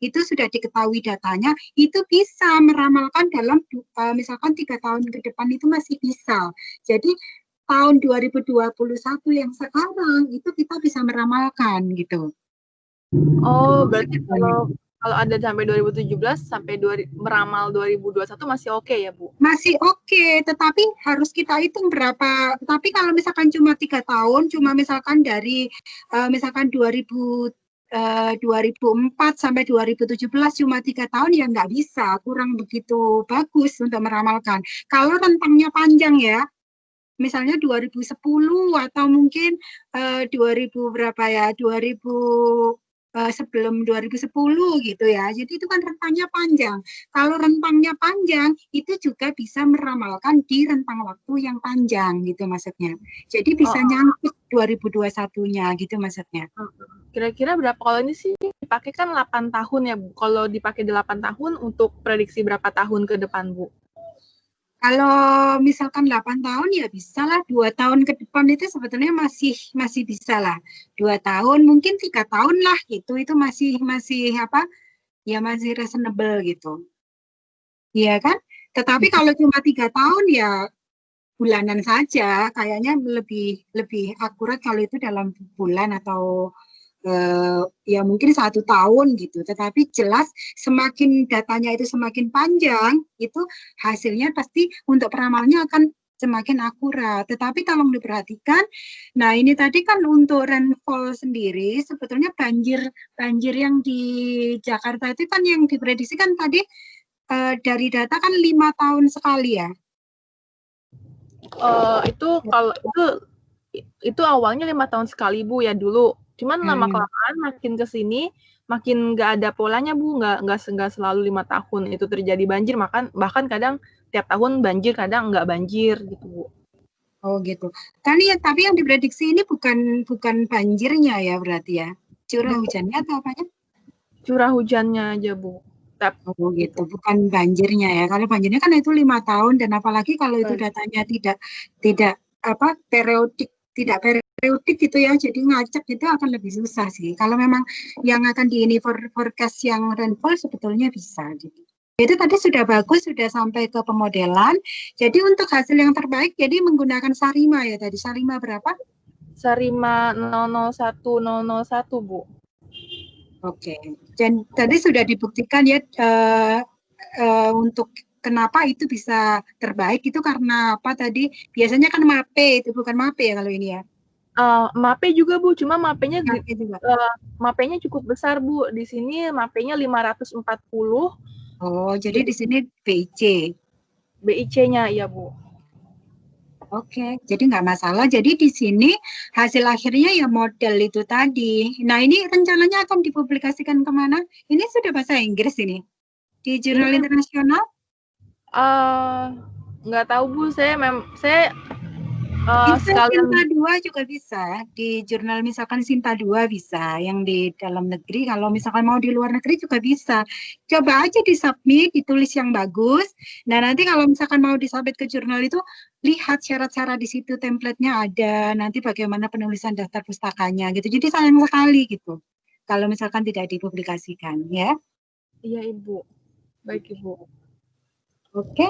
itu sudah diketahui datanya, itu bisa meramalkan dalam misalkan 3 tahun ke depan itu masih bisa. Jadi tahun 2021 yang sekarang itu kita bisa meramalkan gitu. Oh, berarti kalau ada sampai 2017 sampai meramal 2021 masih oke ya, Bu? Masih oke, tetapi harus kita hitung berapa. Tapi kalau misalkan cuma 3 tahun, cuma misalkan dari misalkan 2004 sampai 2017 cuma 3 tahun ya nggak bisa, kurang begitu bagus untuk meramalkan. Kalau rentangnya panjang ya, misalnya 2010 atau mungkin 2000 berapa ya, 2000 sebelum 2010 gitu ya. Jadi itu kan rentangnya panjang. Kalau rentangnya panjang itu juga bisa meramalkan di rentang waktu yang panjang gitu maksudnya. Jadi bisa nyangkut 2021-nya gitu maksudnya. Kira-kira berapa, kalau ini sih dipakai kan 8 tahun ya, Bu. Kalau dipakai 8 tahun untuk prediksi berapa tahun ke depan, Bu? Kalau misalkan 8 tahun ya bisa lah, 2 tahun ke depan itu sebetulnya masih bisa lah. 2 tahun, mungkin 3 tahun lah gitu, itu masih apa ya, masih reasonable gitu. Iya kan? Tetapi kalau cuma 3 tahun ya bulanan saja, kayaknya lebih lebih akurat kalau itu dalam bulan atau ya mungkin 1 tahun gitu. Tetapi jelas semakin datanya itu semakin panjang, itu hasilnya pasti untuk peramalnya akan semakin akurat. Tetapi tolong diperhatikan, nah ini tadi kan untuk rainfall sendiri, sebetulnya banjir yang di Jakarta itu kan yang diprediksikan tadi dari data kan 5 tahun sekali ya. Kalau itu awalnya 5 tahun sekali, Bu, ya dulu. Cuman lama-kelamaan makin ke sini, makin nggak ada polanya, Bu. Nggak selalu 5 tahun itu terjadi banjir, bahkan kadang tiap tahun banjir, kadang nggak banjir gitu, Bu. Oh gitu. Kan ya, tapi yang diprediksi ini bukan banjirnya ya berarti ya. Curah hujannya atau apanya? Curah hujannya aja, Bu. Oh gitu, bukan banjirnya ya. Kalau banjirnya kan itu 5 tahun, dan apalagi kalau itu datanya tidak apa tidak periodik gitu ya, jadi ngacak itu akan lebih susah sih. Kalau memang yang akan di ini forecast yang rainfall sebetulnya bisa gitu. Itu tadi sudah bagus, sudah sampai ke pemodelan. Jadi untuk hasil yang terbaik, jadi menggunakan Sarima ya tadi. Sarima berapa? Sarima 001001, Bu. Oke. Dan tadi sudah dibuktikan ya untuk kenapa itu bisa terbaik itu karena apa tadi? Biasanya kan MAPE, itu bukan MAPE ya kalau ini ya. MAPE juga, Bu, cuma MAPE-nya cukup besar, Bu. Di sini MAPE-nya 540. Oh, jadi di sini BIC. BIC-nya, ya, Bu. Oke, jadi nggak masalah. Jadi di sini hasil akhirnya ya model itu tadi. Nah, ini rencananya akan dipublikasikan kemana? Ini sudah bahasa Inggris ini? Di jurnal internasional? Nggak tahu, Bu. Saya Bisa sekalian Sinta 2 juga bisa. Di jurnal misalkan Sinta 2 bisa. Yang di dalam negeri, kalau misalkan mau di luar negeri juga bisa. Coba aja disubmit, ditulis yang bagus. Nah, nanti kalau misalkan mau disubmit ke jurnal itu, lihat syarat-syarat di situ, template-nya ada. Nanti bagaimana penulisan daftar pustakanya gitu. Jadi sayang sekali gitu. Kalau misalkan tidak dipublikasikan, ya. Iya, Ibu. Baik, Ibu. Oke.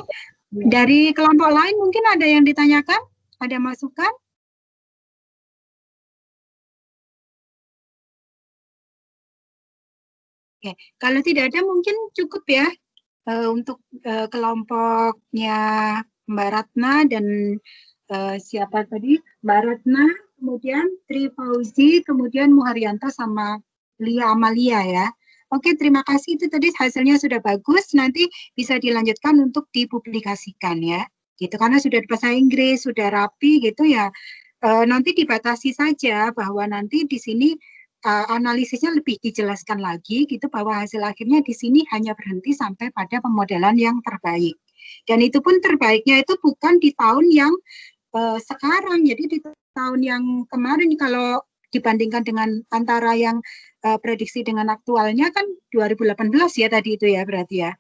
Dari kelompok lain mungkin ada yang ditanyakan? Ada masukan? Oke, kalau tidak ada mungkin cukup ya untuk kelompoknya Mbak Ratna dan siapa tadi? Mbak Ratna, kemudian Tri Fauzi, kemudian Muharyanto sama Lia Amalia ya. Oke, terima kasih, itu tadi hasilnya sudah bagus, nanti bisa dilanjutkan untuk dipublikasikan ya. Gitu, karena sudah bahasa Inggris, sudah rapi gitu ya. Nanti dibatasi saja bahwa nanti di sini analisisnya lebih dijelaskan lagi gitu, bahwa hasil akhirnya di sini hanya berhenti sampai pada pemodelan yang terbaik. Dan itu pun terbaiknya itu bukan di tahun yang sekarang, jadi di tahun yang kemarin. Kalau dibandingkan dengan antara yang prediksi dengan aktualnya kan 2018 ya tadi itu ya berarti ya.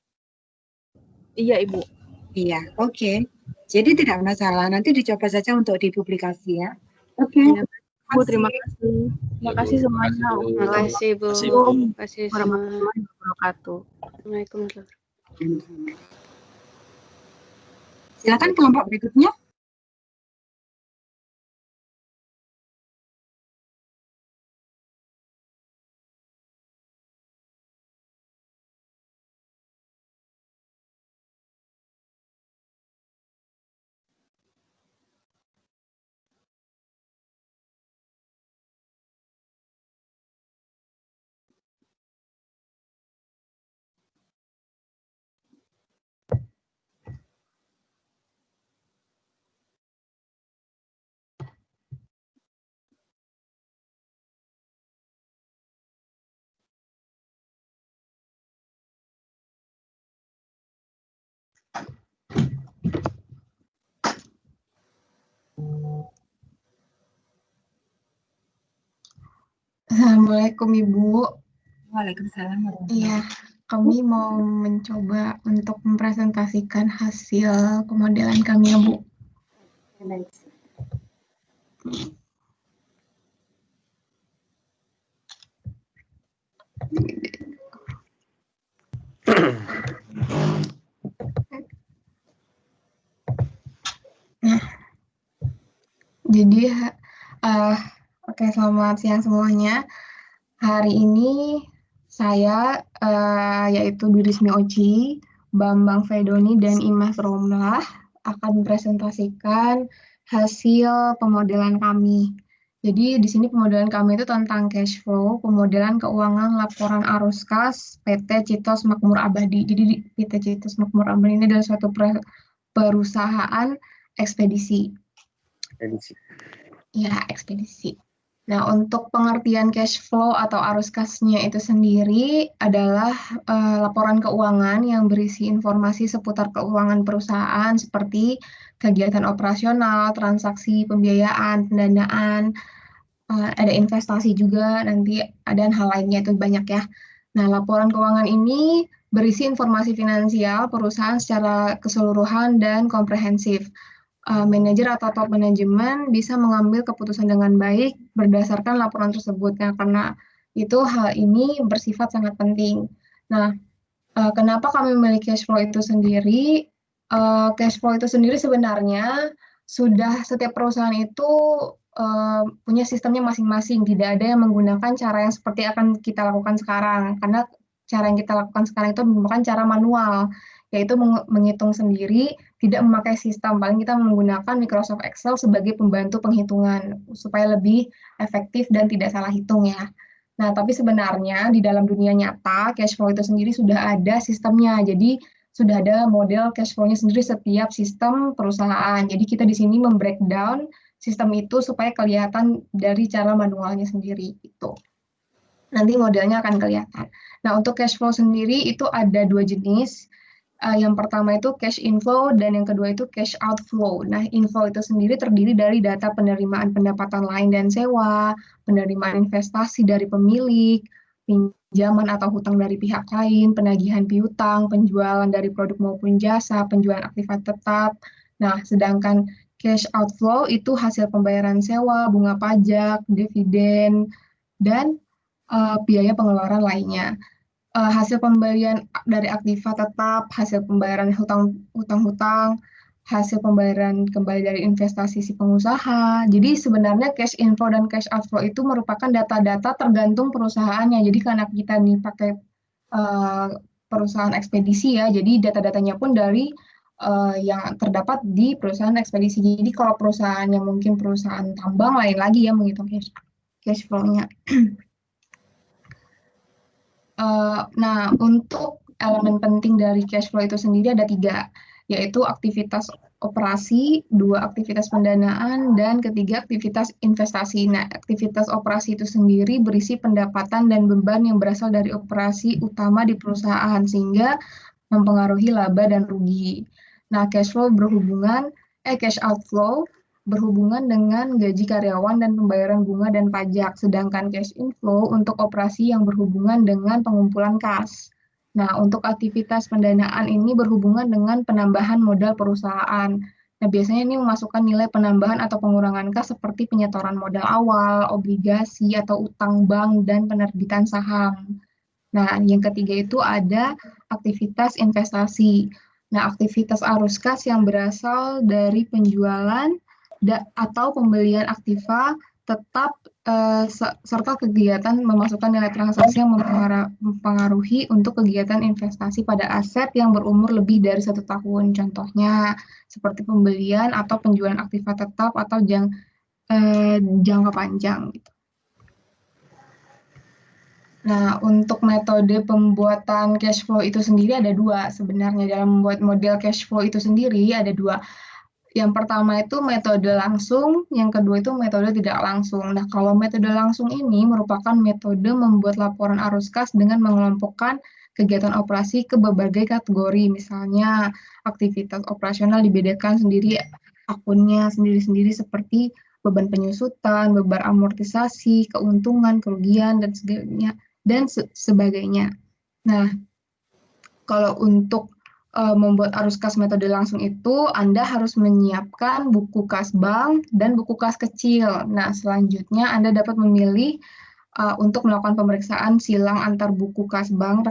Iya, Ibu. Iya, oke. Jadi tidak masalah, nanti dicoba saja untuk dipublikasi ya. Oke. Iya. Bu, terima kasih. Terima kasih semuanya. Terima kasih, Bu. Terima kasih semua. Warahmatullahi wabarakatuh. Waalaikumsalam. Silakan kelompok berikutnya. Assalamualaikum Ibu. Waalaikumsalam. Iya, kami mau mencoba untuk mempresentasikan hasil pemodelan kami ya Bu. Baik. Nah, jadi oke, selamat siang semuanya. Hari ini saya yaitu Durismi Oci, Bambang Fedoni dan Imas Romlah akan mempresentasikan hasil pemodelan kami. Jadi di sini pemodelan kami itu tentang cash flow, pemodelan keuangan laporan arus kas PT Citos Makmur Abadi. Jadi PT Citos Makmur Abadi ini adalah suatu perusahaan ekspedisi. Ya, ekspedisi. Nah, untuk pengertian cash flow atau arus kasnya itu sendiri adalah laporan keuangan yang berisi informasi seputar keuangan perusahaan seperti kegiatan operasional, transaksi pembiayaan, pendanaan, ada investasi juga, nanti ada hal lainnya itu banyak ya. Nah, laporan keuangan ini berisi informasi finansial perusahaan secara keseluruhan dan komprehensif. Manajer atau top manajemen bisa mengambil keputusan dengan baik berdasarkan laporan tersebut. Nah, karena itu hal ini bersifat sangat penting. Nah, kenapa kami memiliki cash flow itu sendiri? Cash flow itu sendiri sebenarnya sudah setiap perusahaan itu punya sistemnya masing-masing. Tidak ada yang menggunakan cara yang seperti akan kita lakukan sekarang. Karena cara yang kita lakukan sekarang itu merupakan cara manual, yaitu menghitung sendiri, tidak memakai sistem. Paling kita menggunakan Microsoft Excel sebagai pembantu penghitungan, supaya lebih efektif dan tidak salah hitung ya. Nah, tapi sebenarnya di dalam dunia nyata, cash flow itu sendiri sudah ada sistemnya. Jadi, sudah ada model cash flow-nya sendiri setiap sistem perusahaan. Jadi, kita di sini membreakdown sistem itu supaya kelihatan dari cara manualnya sendiri. Itu. Nanti modelnya akan kelihatan. Nah, untuk cash flow sendiri itu ada dua jenis. Yang pertama itu cash inflow dan yang kedua itu cash outflow. Nah, inflow itu sendiri terdiri dari data penerimaan pendapatan lain dan sewa, penerimaan investasi dari pemilik, pinjaman atau hutang dari pihak lain, penagihan piutang, penjualan dari produk maupun jasa, penjualan aktiva tetap. Nah, sedangkan cash outflow itu hasil pembayaran sewa, bunga pajak, dividen, dan biaya pengeluaran lainnya. Hasil pembelian dari aktiva tetap, hasil pembayaran hutang-hutang, hasil pembayaran kembali dari investasi si pengusaha. Jadi sebenarnya cash inflow dan cash outflow itu merupakan data-data tergantung perusahaannya. Jadi karena kita nih pakai perusahaan ekspedisi ya, jadi data-datanya pun dari yang terdapat di perusahaan ekspedisi. Jadi kalau perusahaan yang mungkin perusahaan tambang lain lagi ya menghitung cash flow-nya. Nah, untuk elemen penting dari cash flow itu sendiri ada 3, yaitu aktivitas operasi, 2 aktivitas pendanaan, dan ketiga aktivitas investasi. Nah, aktivitas operasi itu sendiri berisi pendapatan dan beban yang berasal dari operasi utama di perusahaan, sehingga mempengaruhi laba dan rugi. Nah, cash outflow berhubungan dengan gaji karyawan dan pembayaran bunga dan pajak, sedangkan cash inflow untuk operasi yang berhubungan dengan pengumpulan kas. Nah, untuk aktivitas pendanaan ini berhubungan dengan penambahan modal perusahaan. Nah, biasanya ini memasukkan nilai penambahan atau pengurangan kas seperti penyetoran modal awal, obligasi, atau utang bank, dan penerbitan saham. Nah, yang ketiga itu ada aktivitas investasi. Nah, aktivitas arus kas yang berasal dari penjualan atau pembelian aktiva tetap serta kegiatan memasukkan nilai transaksi yang mempengaruhi untuk kegiatan investasi pada aset yang berumur lebih dari 1 tahun. Contohnya seperti pembelian atau penjualan aktiva tetap atau jangka panjang. Gitu. Nah, untuk metode pembuatan cash flow itu sendiri ada 2 sebenarnya. Dalam membuat model cash flow itu sendiri ada 2. Yang pertama itu metode langsung, yang kedua itu metode tidak langsung. Nah, kalau metode langsung ini merupakan metode membuat laporan arus kas dengan mengelompokkan kegiatan operasi ke berbagai kategori. Misalnya, aktivitas operasional dibedakan sendiri akunnya sendiri-sendiri seperti beban penyusutan, beban amortisasi, keuntungan, kerugian, dan sebagainya. Nah, kalau untuk membuat arus kas metode langsung itu, Anda harus menyiapkan buku kas bank dan buku kas kecil. Nah, selanjutnya Anda dapat memilih untuk melakukan pemeriksaan silang antar buku kas bank,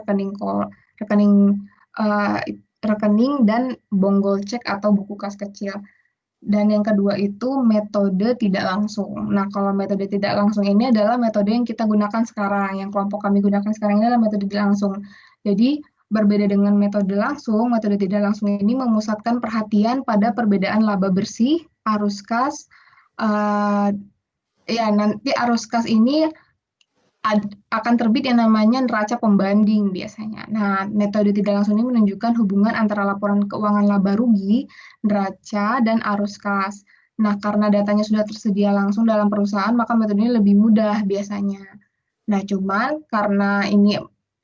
rekening dan bonggol cek atau buku kas kecil. Dan yang kedua itu metode tidak langsung. Nah, kalau metode tidak langsung ini adalah metode yang kita gunakan sekarang, yang kelompok kami gunakan sekarang ini adalah metode tidak langsung. Jadi, berbeda dengan metode langsung, metode tidak langsung ini memusatkan perhatian pada perbedaan laba bersih, arus kas. Nanti arus kas ini akan terbit yang namanya neraca pembanding biasanya. Nah, metode tidak langsung ini menunjukkan hubungan antara laporan keuangan laba rugi, neraca, dan arus kas. Nah, karena datanya sudah tersedia langsung dalam perusahaan, maka metode ini lebih mudah biasanya. Nah, cuman karena ini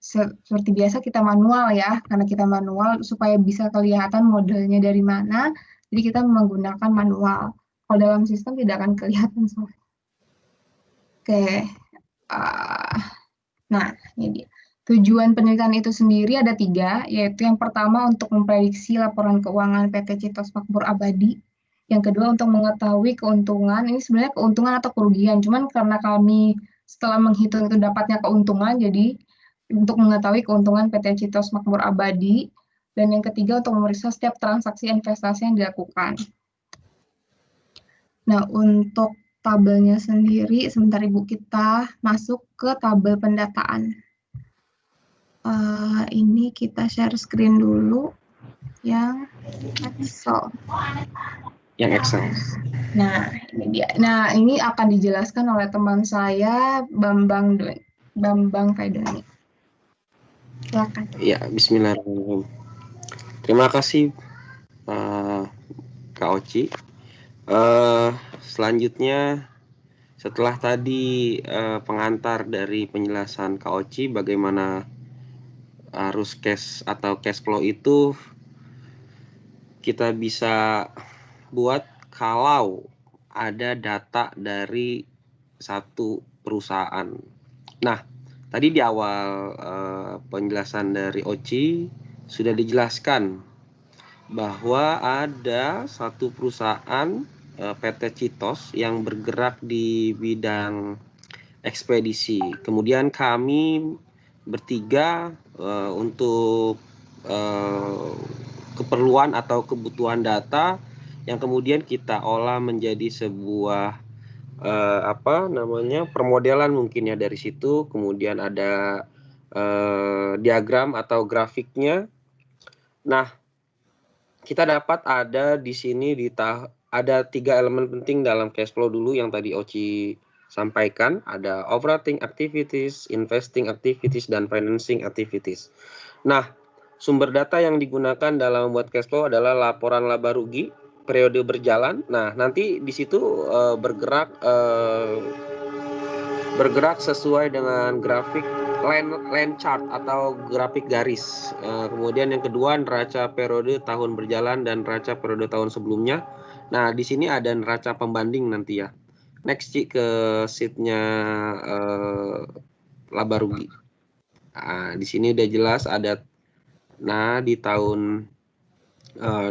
seperti biasa kita manual ya, karena kita manual supaya bisa kelihatan modelnya dari mana, jadi kita menggunakan manual. Kalau dalam sistem tidak akan kelihatan soalnya. Oke. Nah, ini dia. Tujuan penelitian itu sendiri ada 3, yaitu yang pertama untuk memprediksi laporan keuangan PT Citos Makmur Abadi. Yang kedua untuk mengetahui keuntungan, ini sebenarnya keuntungan atau kerugian, cuman karena kami setelah menghitung itu dapatnya keuntungan, jadi untuk mengetahui keuntungan PT Citos Makmur Abadi. Dan yang ketiga untuk memeriksa setiap transaksi investasi yang dilakukan. Nah, untuk tabelnya sendiri, sebentar Ibu kita masuk ke tabel pendataan. Ini kita share screen dulu yang Excel. Yang Excel. Nah, ini dia. Nah, ini akan dijelaskan oleh teman saya, Bambang Faidoni. Silakan. Ya, bismillahirrahmanirrahim. Terima kasih Kak Oci. Selanjutnya, setelah tadi pengantar dari penjelasan Kak Oci bagaimana arus cash atau cash flow itu kita bisa buat kalau ada data dari satu perusahaan. Nah, tadi di awal penjelasan dari Oci sudah dijelaskan bahwa ada satu perusahaan PT Citos yang bergerak di bidang ekspedisi. Kemudian kami bertiga untuk keperluan atau kebutuhan data yang kemudian kita olah menjadi sebuah permodelan mungkin ya dari situ. Kemudian ada diagram atau grafiknya. Nah, kita dapat ada di sini ada 3 elemen penting dalam cash flow dulu yang tadi Oci sampaikan. Ada operating activities, investing activities, dan financing activities. Nah, sumber data yang digunakan dalam membuat cash flow adalah laporan laba rugi periode berjalan. Nah, nanti di situ bergerak sesuai dengan grafik line chart atau grafik garis. Kemudian yang kedua neraca periode tahun berjalan dan neraca periode tahun sebelumnya. Nah, di sini ada neraca pembanding nanti ya. Next Ci, ke sheet-nya laba rugi. Nah, di sini udah jelas ada. Nah, di tahun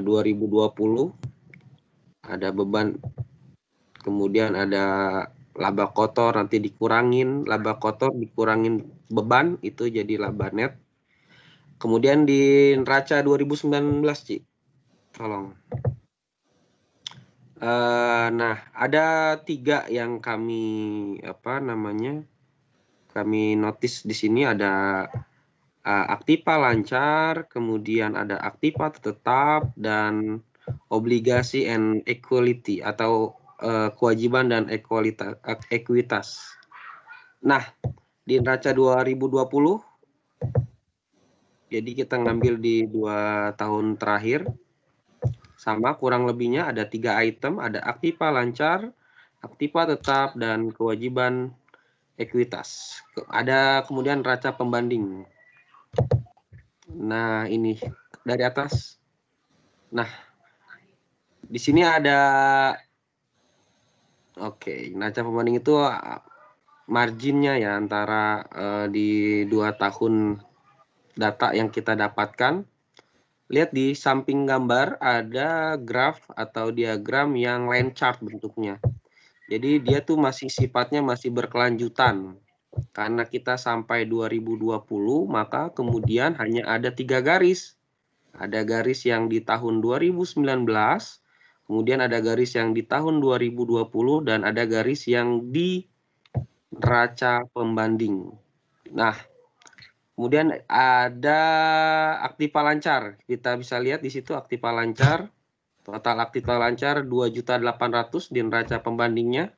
2020 ada beban, kemudian ada laba kotor, nanti dikurangin laba kotor, dikurangin beban, itu jadi laba net. Kemudian di neraca 2019, Ci, tolong. Nah, ada 3 yang kami kami notice di sini. Ada aktiva lancar, kemudian ada aktiva tetap, dan obligasi and equality atau kewajiban dan ekuitas. Nah, di neraca 2020, jadi kita ngambil di 2 tahun terakhir, sama kurang lebihnya ada 3 item, ada aktiva lancar, aktiva tetap, dan kewajiban ekuitas. Ada kemudian neraca pembanding. Nah, ini dari atas. Nah, di sini ada, neraca pembanding itu marginnya ya antara di 2 tahun data yang kita dapatkan. Lihat di samping gambar ada graf atau diagram yang line chart bentuknya. Jadi dia tuh masih sifatnya masih berkelanjutan. Karena kita sampai 2020, maka kemudian hanya ada 3 garis. Ada garis yang di tahun 2019, kemudian ada garis yang di tahun 2020, dan ada garis yang di neraca pembanding. Nah, kemudian ada aktiva lancar. Kita bisa lihat di situ aktiva lancar. Total aktiva lancar 2.800.000 di neraca pembandingnya.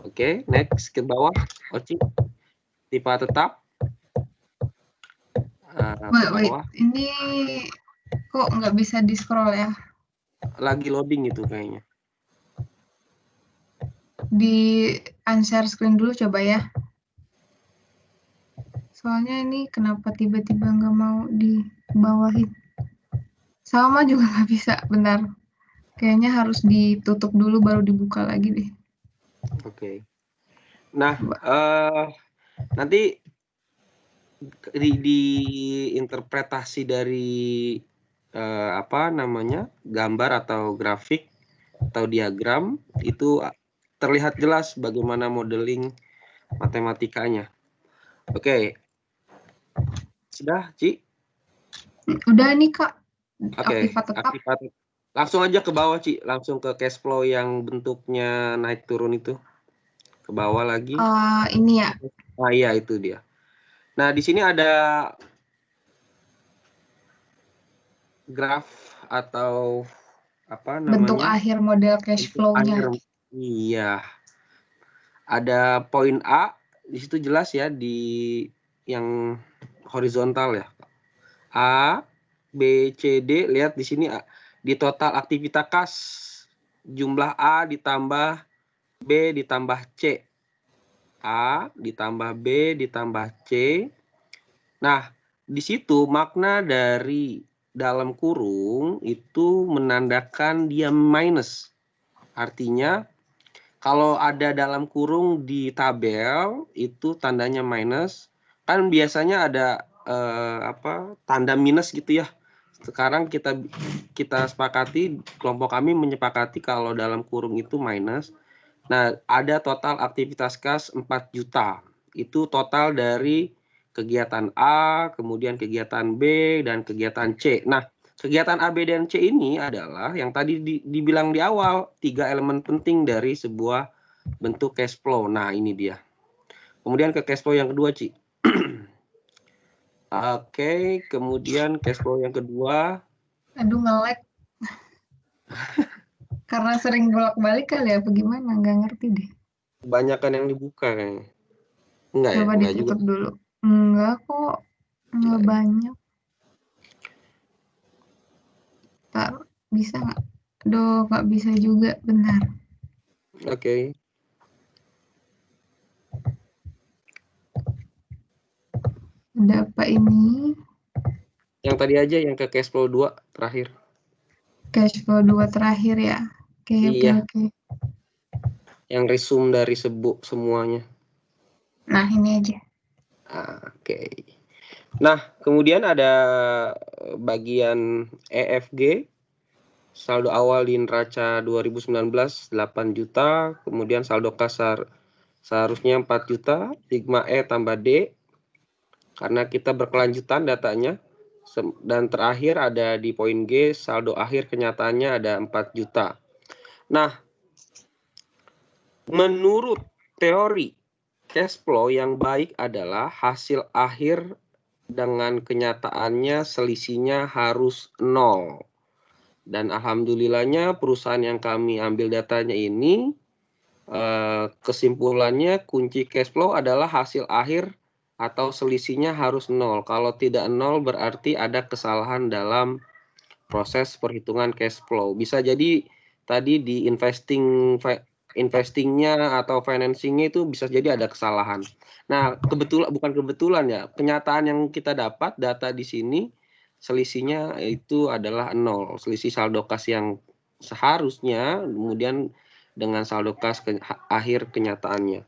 Oke, next ke bawah, Oci. Aktiva tetap. Wait, ini kok nggak bisa di scroll ya? Lagi loading itu kayaknya. Di unshare screen dulu coba ya. Soalnya ini kenapa tiba-tiba nggak mau dibawahin. Sama juga nggak bisa, benar. Kayaknya harus ditutup dulu baru dibuka lagi deh. Oke. Nah, nanti di interpretasi dari gambar atau grafik atau diagram itu terlihat jelas bagaimana modeling matematikanya. Oke. Sudah, Ci? Udah nih, Kak. Oke, Aktiva tetap. langsung aja ke bawah, Ci. Langsung ke cash flow yang bentuknya naik turun itu. Ke bawah lagi. Ini ya. Ah iya, itu dia. Nah, di sini ada graf atau apa namanya? Bentuk akhir model cash flow-nya. Iya. Ada poin A, di situ jelas ya di yang horizontal ya. A, B, C, D, lihat di sini di total aktivitas kas jumlah A ditambah B ditambah C. A ditambah B ditambah C. Nah, di situ makna dari dalam kurung itu menandakan dia minus. Artinya kalau ada dalam kurung di tabel itu tandanya minus. Kan biasanya ada tanda minus gitu ya. Sekarang kita sepakati, kelompok kami menyepakati kalau dalam kurung itu minus. Nah, ada total aktivitas kas 4 juta. Itu total dari kegiatan A, kemudian kegiatan B, dan kegiatan C. Nah, kegiatan A, B, dan C ini adalah yang tadi dibilang di awal, 3 elemen penting dari sebuah bentuk cash flow. Nah, ini dia. Kemudian ke cash flow yang kedua, Ci. Oke, kemudian cash flow yang kedua. Aduh, nge-lag. Karena sering bolak-balik kali ya, bagaimana? Nggak ngerti deh. Kebanyakan yang dibuka kayaknya. Enggak Coba ya? Enggak ditutup juga. dulu. Enggak kok. Enggak banyak. Ntar, bisa nggak? Aduh, nggak bisa juga. Bentar. Oke. Ada apa ini? Yang tadi aja, yang ke cash flow 2 terakhir. Cash flow 2 terakhir ya. Oke. Yang resume dari semuanya. Nah, ini aja. Oke. Nah, kemudian ada bagian EFG. saldo awal di neraca 2019 8 juta, kemudian saldo kasar seharusnya 4 juta, sigma E tambah D, karena kita berkelanjutan datanya. Dan terakhir ada di poin G, saldo akhir kenyataannya ada 4 juta. Nah, menurut teori cash flow yang baik adalah hasil akhir dengan kenyataannya selisihnya harus 0. Dan alhamdulillahnya perusahaan yang kami ambil datanya ini, kesimpulannya kunci cash flow adalah hasil akhir atau selisihnya harus 0. Kalau tidak 0 berarti ada kesalahan dalam proses perhitungan cash flow. Bisa jadi tadi di investingnya atau financingnya itu bisa jadi ada kesalahan. Nah, bukan kebetulan ya, kenyataan yang kita dapat data di sini selisihnya itu adalah 0, selisih saldo kas yang seharusnya kemudian dengan saldo kas akhir kenyataannya.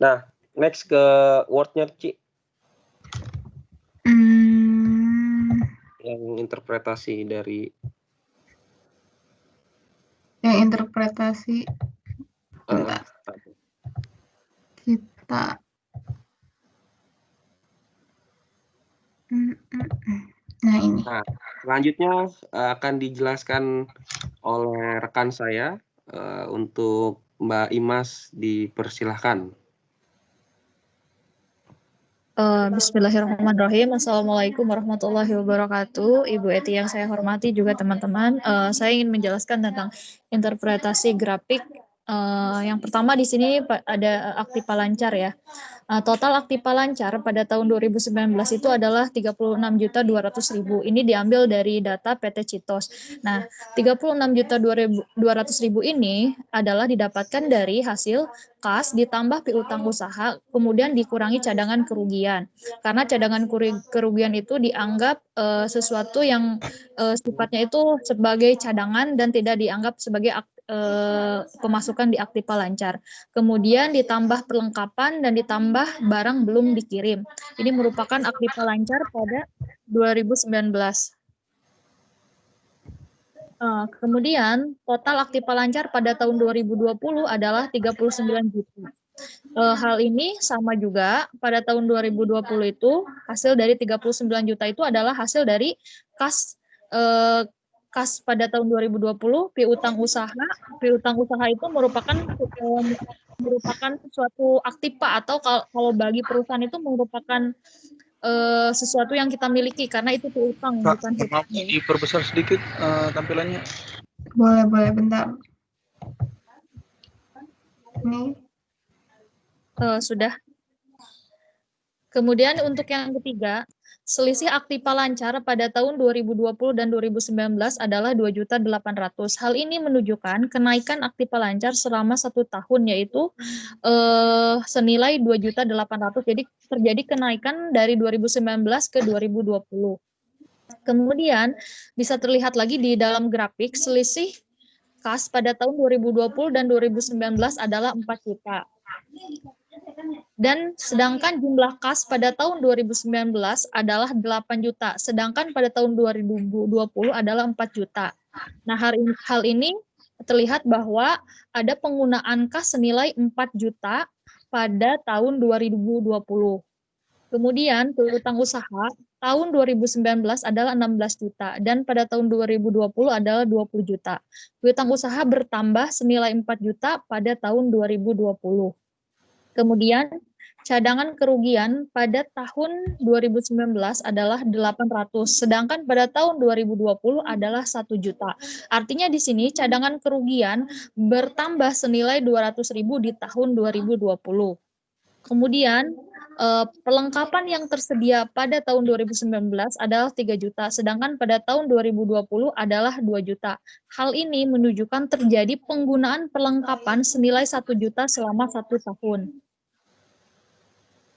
Nah, next ke wordnya, Ci. Yang interpretasi dari bentar. Kita nah ini. Nah, selanjutnya akan dijelaskan oleh rekan saya untuk Mbak Imas, dipersilahkan. Bismillahirrahmanirrahim. Assalamualaikum warahmatullahi wabarakatuh. Ibu Eti yang saya hormati juga teman-teman. Saya ingin menjelaskan tentang interpretasi grafik. Yang pertama di sini ada aktiva lancar ya. Total aktiva lancar pada tahun 2019 itu adalah 36.200.000. Ini diambil dari data PT Citos. Nah, 36.200.000 ini adalah didapatkan dari hasil kas ditambah piutang usaha, kemudian dikurangi cadangan kerugian. Karena cadangan kerugian itu dianggap sesuatu yang sifatnya itu sebagai cadangan dan tidak dianggap sebagai pemasukan di aktiva lancar. Kemudian ditambah perlengkapan dan ditambah barang belum dikirim. Ini merupakan aktiva lancar pada 2019. Kemudian total aktiva lancar pada tahun 2020 adalah 39 juta. Hal ini sama juga pada tahun 2020 itu hasil dari 39 juta itu adalah hasil dari kas pada tahun 2020 piutang usaha. Piutang usaha itu merupakan suatu aktiva atau kalau bagi perusahaan itu merupakan sesuatu yang kita miliki karena itu piutang bukan hutang. Maaf, diperbesar sedikit tampilannya. Boleh bentar. Ini sudah. Kemudian untuk yang ketiga, selisih aktiva lancar pada tahun 2020 dan 2019 adalah 2.800.000. Hal ini menunjukkan kenaikan aktiva lancar selama 1 tahun, yaitu senilai 2.800.000. Jadi terjadi kenaikan dari 2019 ke 2020. Kemudian bisa terlihat lagi di dalam grafik selisih kas pada tahun 2020 dan 2019 adalah 4 juta. Dan sedangkan jumlah kas pada tahun 2019 adalah 8 juta, sedangkan pada tahun 2020 adalah 4 juta. Nah, hal ini terlihat bahwa ada penggunaan kas senilai 4 juta pada tahun 2020. Kemudian piutang usaha tahun 2019 adalah 16 juta dan pada tahun 2020 adalah 20 juta. Piutang usaha bertambah senilai 4 juta pada tahun 2020. Kemudian cadangan kerugian pada tahun 2019 adalah 800, sedangkan pada tahun 2020 adalah 1 juta. Artinya di sini cadangan kerugian bertambah senilai 200.000 di tahun 2020. Kemudian perlengkapan yang tersedia pada tahun 2019 adalah 3 juta, sedangkan pada tahun 2020 adalah 2 juta. Hal ini menunjukkan terjadi penggunaan perlengkapan senilai 1 juta selama 1 tahun.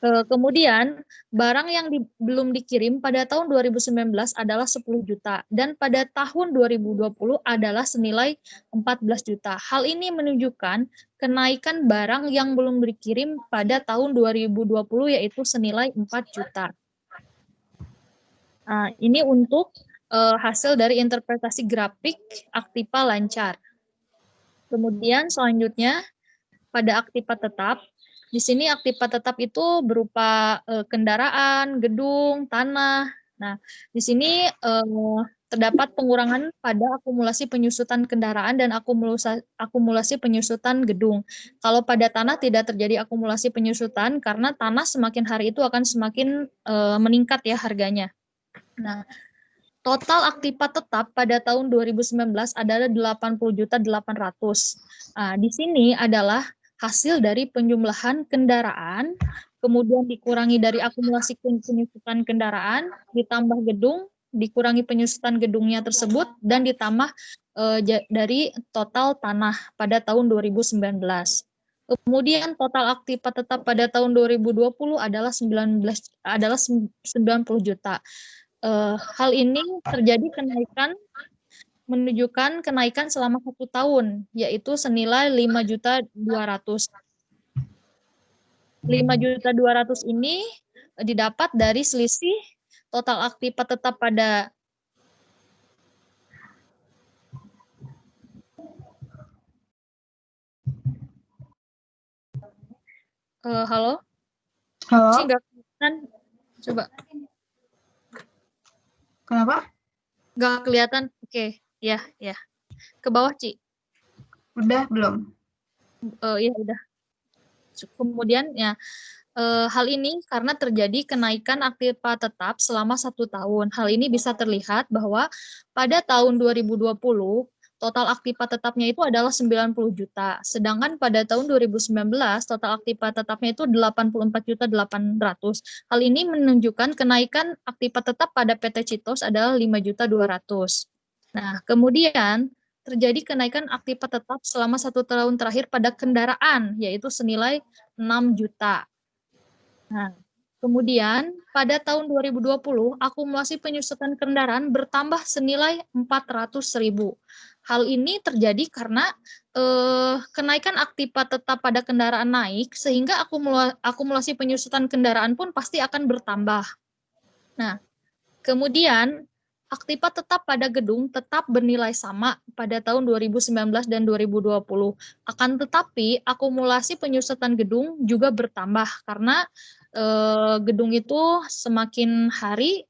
Kemudian, barang yang belum dikirim pada tahun 2019 adalah 10 juta, dan pada tahun 2020 adalah senilai 14 juta. Hal ini menunjukkan kenaikan barang yang belum dikirim pada tahun 2020, yaitu senilai 4 juta. Ini untuk hasil dari interpretasi grafik aktiva lancar. Kemudian selanjutnya pada aktiva tetap, di sini aktiva tetap itu berupa kendaraan, gedung, tanah. Nah, di sini terdapat pengurangan pada akumulasi penyusutan kendaraan dan akumulasi penyusutan gedung. Kalau pada tanah tidak terjadi akumulasi penyusutan karena tanah semakin hari itu akan semakin meningkat ya harganya. Nah, total aktiva tetap pada tahun 2019 adalah 80.800.000. Nah, di sini adalah hasil dari penjumlahan kendaraan, kemudian dikurangi dari akumulasi penyusutan kendaraan, ditambah gedung, dikurangi penyusutan gedungnya tersebut, dan ditambah dari total tanah pada tahun 2019. Kemudian total aktiva tetap pada tahun 2020 adalah 90 juta. Hal ini terjadi menunjukkan kenaikan selama 1 tahun, yaitu senilai 5.200.000. 5.200.000 ini didapat dari selisih total aktiva tetap pada halo? Halo? Ci, nggak kelihatan? Coba. Kenapa? Nggak kelihatan? Oke, ya. Ke bawah, Ci. Udah belum? Ya udah. Kemudian ya hal ini karena terjadi kenaikan aktiva tetap selama 1 tahun. Hal ini bisa terlihat bahwa pada tahun 2020 total aktiva tetapnya itu adalah 90 juta. Sedangkan pada tahun 2019 total aktiva tetapnya itu 84.800.000. Hal ini menunjukkan kenaikan aktiva tetap pada PT Citos adalah 5.200.000. Nah, kemudian terjadi kenaikan aktiva tetap selama 1 tahun terakhir pada kendaraan, yaitu senilai 6 juta. Nah, kemudian pada tahun 2020, akumulasi penyusutan kendaraan bertambah senilai 400.000. Hal ini terjadi karena kenaikan aktiva tetap pada kendaraan naik, sehingga akumulasi penyusutan kendaraan pun pasti akan bertambah. Nah, kemudian aktiva tetap pada gedung tetap bernilai sama pada tahun 2019 dan 2020. Akan tetapi akumulasi penyusutan gedung juga bertambah karena gedung itu semakin hari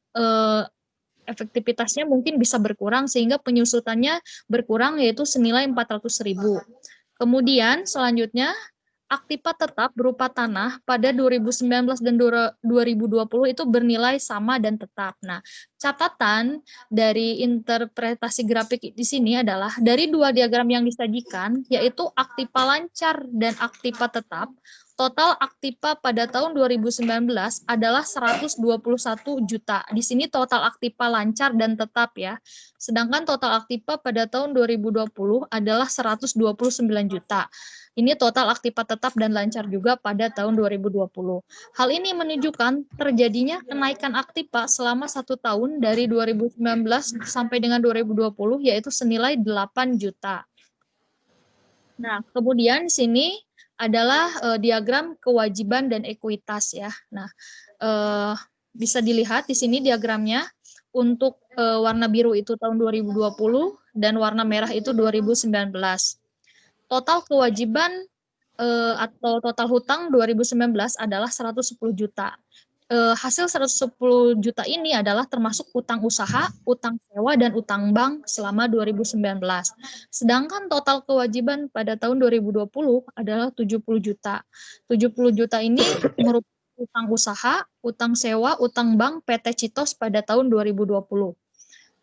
efektivitasnya mungkin bisa berkurang sehingga penyusutannya berkurang yaitu senilai 400.000. Kemudian selanjutnya aktiva tetap berupa tanah pada 2019 dan 2020 itu bernilai sama dan tetap. Nah, catatan dari interpretasi grafik di sini adalah dari 2 diagram yang disajikan, yaitu aktiva lancar dan aktiva tetap, total aktiva pada tahun 2019 adalah 121 juta. Di sini total aktiva lancar dan tetap ya. Sedangkan total aktiva pada tahun 2020 adalah 129 juta. Ini total aktiva tetap dan lancar juga pada tahun 2020. Hal ini menunjukkan terjadinya kenaikan aktiva selama 1 tahun dari 2019 sampai dengan 2020 yaitu senilai 8 juta. Nah, kemudian di sini adalah diagram kewajiban dan ekuitas ya. Nah, bisa dilihat di sini diagramnya untuk warna biru itu tahun 2020 dan warna merah itu 2019. Total kewajiban atau total hutang 2019 adalah 110 juta. Hasil 110 juta ini adalah termasuk utang usaha, utang sewa, dan utang bank selama 2019. Sedangkan total kewajiban pada tahun 2020 adalah 70 juta. 70 juta ini merupakan utang usaha, utang sewa, utang bank PT Citos pada tahun 2020.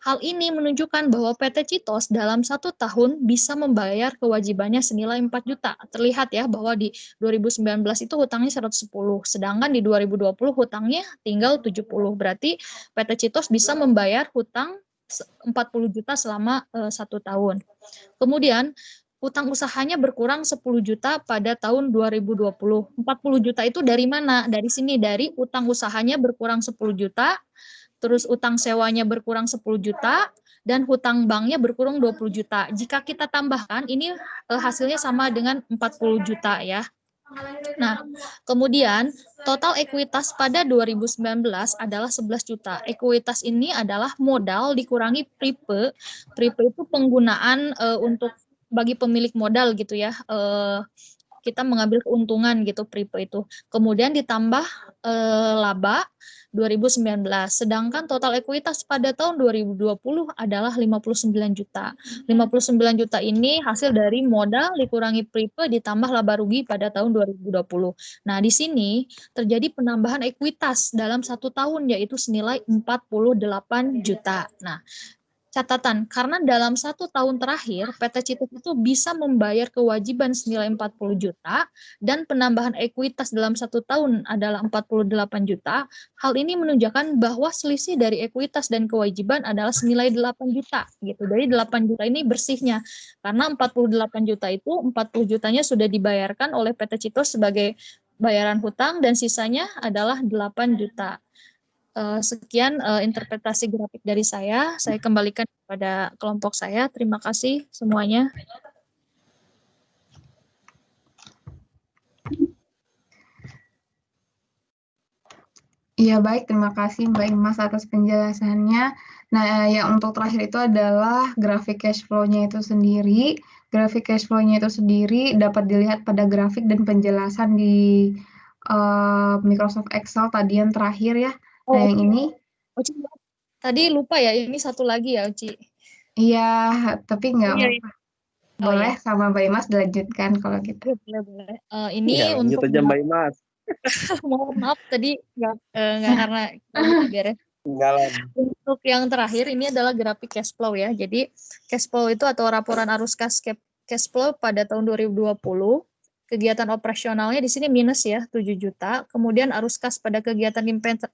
Hal ini menunjukkan bahwa PT Citos dalam 1 tahun bisa membayar kewajibannya senilai 4 juta. Terlihat ya bahwa di 2019 itu hutangnya 110, sedangkan di 2020 hutangnya tinggal 70. Berarti PT Citos bisa membayar hutang 40 juta selama 1 tahun. Kemudian utang usahanya berkurang 10 juta pada tahun 2020. 40 juta itu dari mana? Dari sini, dari utang usahanya berkurang 10 juta, terus utang sewanya berkurang 10 juta, dan hutang banknya berkurang 20 juta. Jika kita tambahkan, ini hasilnya sama dengan 40 juta ya. Nah, kemudian total ekuitas pada 2019 adalah 11 juta. Ekuitas ini adalah modal dikurangi pripe. Pripe itu penggunaan untuk bagi pemilik modal gitu ya. Kita mengambil keuntungan gitu pripe itu. Kemudian ditambah laba 2019. Sedangkan total ekuitas pada tahun 2020 adalah 59 juta. 59 juta ini hasil dari modal dikurangi pripe ditambah laba rugi pada tahun 2020. Nah, di sini terjadi penambahan ekuitas dalam 1 tahun yaitu senilai 48 juta. Nah, catatan, karena dalam 1 tahun terakhir, PT Citos itu bisa membayar kewajiban senilai 40 juta dan penambahan ekuitas dalam 1 tahun adalah 48 juta. Hal ini menunjukkan bahwa selisih dari ekuitas dan kewajiban adalah senilai 8 juta. Gitu. Dari 8 juta ini bersihnya. Karena 48 juta itu, 40 jutanya sudah dibayarkan oleh PT Citos sebagai bayaran hutang dan sisanya adalah 8 juta. Sekian interpretasi grafik dari saya kembalikan kepada kelompok saya. Terima kasih semuanya. Iya baik, terima kasih Mbak Imas atas penjelasannya. Nah, yang untuk terakhir itu adalah grafik cash flow-nya itu sendiri. Grafik cash flow-nya itu sendiri dapat dilihat pada grafik dan penjelasan di Microsoft Excel tadi yang terakhir ya. Nah, yang ini. Oci, tadi lupa ya, ini satu lagi ya, Oci. Iya, tapi nggak apa-apa. Boleh iya. sama Mbak Imas dilanjutkan kalau gitu. Boleh. Ini Ya, untuk aja Mbak Imas. mohon maaf tadi nggak karena lagi beres. Untuk yang terakhir ini adalah grafik cash flow ya. Jadi cash flow itu atau laporan arus kas cash flow pada tahun 2020. Kegiatan operasionalnya di sini minus ya 7 juta. Kemudian arus kas pada kegiatan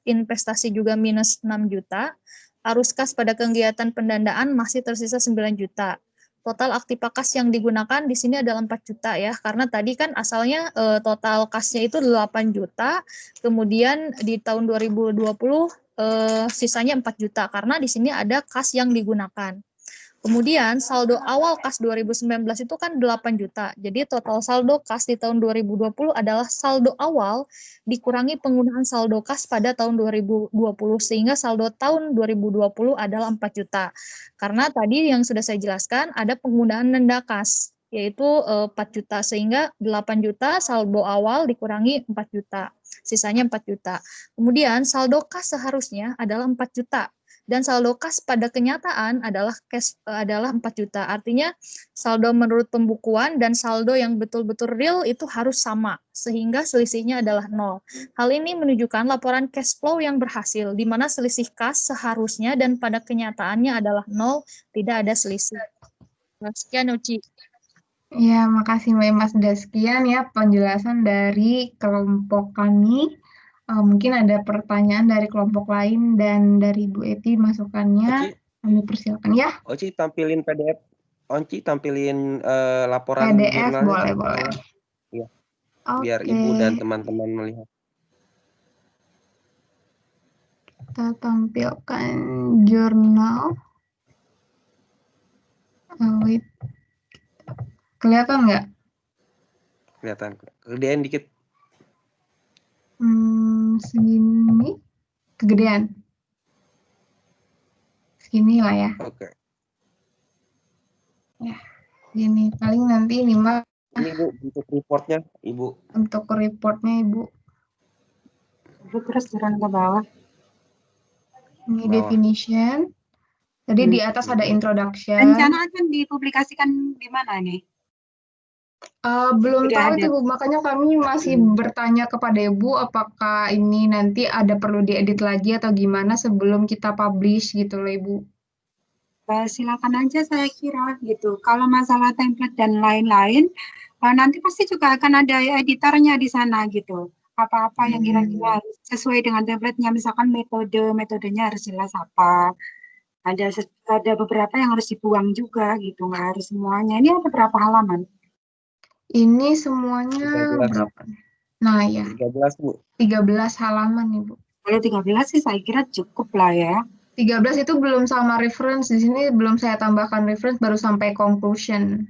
investasi juga minus 6 juta. Arus kas pada kegiatan pendandaan masih tersisa 9 juta. Total aktiva kas yang digunakan di sini adalah 4 juta ya. Karena tadi kan asalnya total kasnya itu 8 juta. Kemudian di tahun 2020 sisanya 4 juta karena di sini ada kas yang digunakan. Kemudian saldo awal kas 2019 itu kan 8 juta. Jadi total saldo kas di tahun 2020 adalah saldo awal dikurangi penggunaan saldo kas pada tahun 2020 sehingga saldo tahun 2020 adalah 4 juta. Karena tadi yang sudah saya jelaskan ada penggunaan denda kas yaitu 4 juta sehingga 8 juta saldo awal dikurangi 4 juta. Sisanya 4 juta. Kemudian saldo kas seharusnya adalah 4 juta. Dan saldo kas pada kenyataan adalah 4 juta. Artinya saldo menurut pembukuan dan saldo yang betul-betul real itu harus sama, sehingga selisihnya adalah 0. Hal ini menunjukkan laporan cash flow yang berhasil, di mana selisih kas seharusnya dan pada kenyataannya adalah 0, tidak ada selisih. Sekian, Uci. Ya, makasih Mbak Imas. Sudah sekian ya penjelasan dari kelompok kami. Mungkin ada pertanyaan dari kelompok lain dan dari Bu Eti masukannya. Kami persilakan ya. Oci tampilin PDF. Oci tampilin laporan PDF jurnalnya. boleh. Ya. Biar Ibu dan teman-teman melihat. Kita tampilkan jurnal. Kelihatan nggak? Kelihatan. Kegedean dikit. Segini. Kegedean. Segini lah ya. Oke. Ya, gini. Paling nanti ini Mbak. Ini Bu, untuk reportnya, Ibu. Untuk reportnya Ibu. Terus turun ke bawah. Ini definition. Tadi di atas ada introduction. Rencana akan dipublikasikan di mana nih? Belum tahu itu Bu, makanya kami masih bertanya kepada Ibu apakah ini nanti ada perlu diedit lagi atau gimana sebelum kita publish gitu loh Ibu. Silakan aja saya kira gitu. Kalau masalah template dan lain-lain, nanti pasti juga akan ada editornya di sana gitu. Apa-apa yang kira-kira harus sesuai dengan template-nya, misalkan metodenya harus jelas apa. Ada beberapa yang harus dibuang juga gitu, nggak harus semuanya. Ini ada berapa halaman? Ini semuanya 13. Berapa? Nah ya. 13 Bu. 13 halaman Ibu. Kalau 13 sih saya kira cukup lah ya. 13 itu belum sama reference, di sini belum saya tambahkan reference, baru sampai conclusion.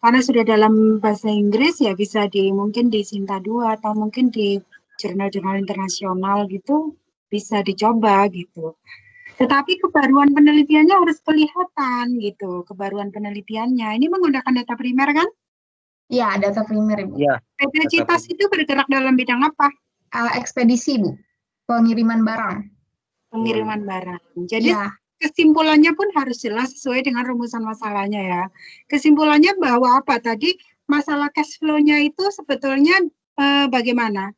Karena sudah dalam bahasa Inggris ya bisa mungkin di Sinta 2 atau mungkin di jurnal-jurnal internasional gitu bisa dicoba gitu. Tetapi kebaruan penelitiannya harus kelihatan gitu, kebaruan penelitiannya. Ini menggunakan data primer kan? Ya, data primer, Ibu. Iya. PT Citas itu bergerak dalam bidang apa? Ekspedisi, Bu. Pengiriman barang. Pengiriman barang. Jadi Ya, kesimpulannya pun harus jelas sesuai dengan rumusan masalahnya ya. Kesimpulannya bahwa apa tadi? Masalah cash flow-nya itu sebetulnya bagaimana?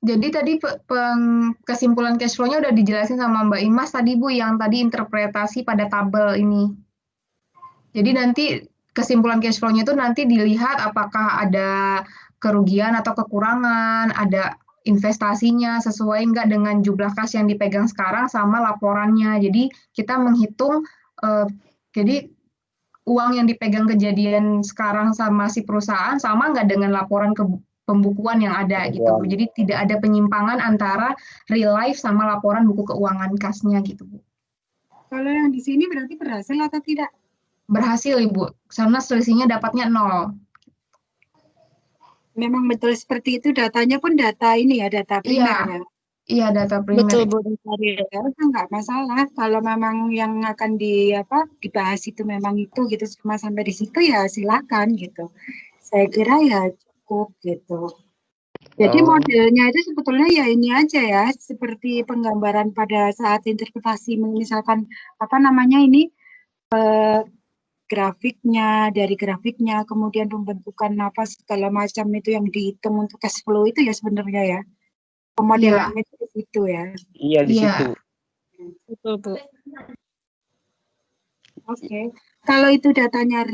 jadi tadi kesimpulan cash flow-nya udah dijelasin sama Mbak Imas tadi, Bu, yang tadi interpretasi pada tabel ini. Jadi nanti kesimpulan cash flow-nya itu nanti dilihat apakah ada kerugian atau kekurangan, ada investasinya sesuai nggak dengan jumlah kas yang dipegang sekarang sama laporannya. Jadi kita menghitung, jadi uang yang dipegang kejadian sekarang sama si perusahaan sama nggak dengan laporan pembukuan yang ada gitu. Jadi tidak ada penyimpangan antara real life sama laporan buku keuangan kasnya gitu, Bu. Kalau yang di sini berarti berhasil atau tidak? Berhasil, Ibu, karena selisihnya dapatnya 0. Memang betul seperti itu, datanya pun data ini ya, data primer ya. Iya, data primer. Betul, Bu. Ya, nggak masalah. Kalau memang yang akan dibahas itu memang itu gitu, cuma sampai di situ ya silakan gitu. Saya kira ya cukup gitu. Jadi modelnya itu sebetulnya ya ini aja ya, seperti penggambaran pada saat interpretasi, misalkan apa namanya ini grafiknya, dari grafiknya, kemudian pembentukan apa segala macam itu yang dihitung untuk cash flow itu ya sebenarnya ya. Pemodelannya itu di situ ya. Iya, di situ. Betul, Bu. Oke. Kalau itu datanya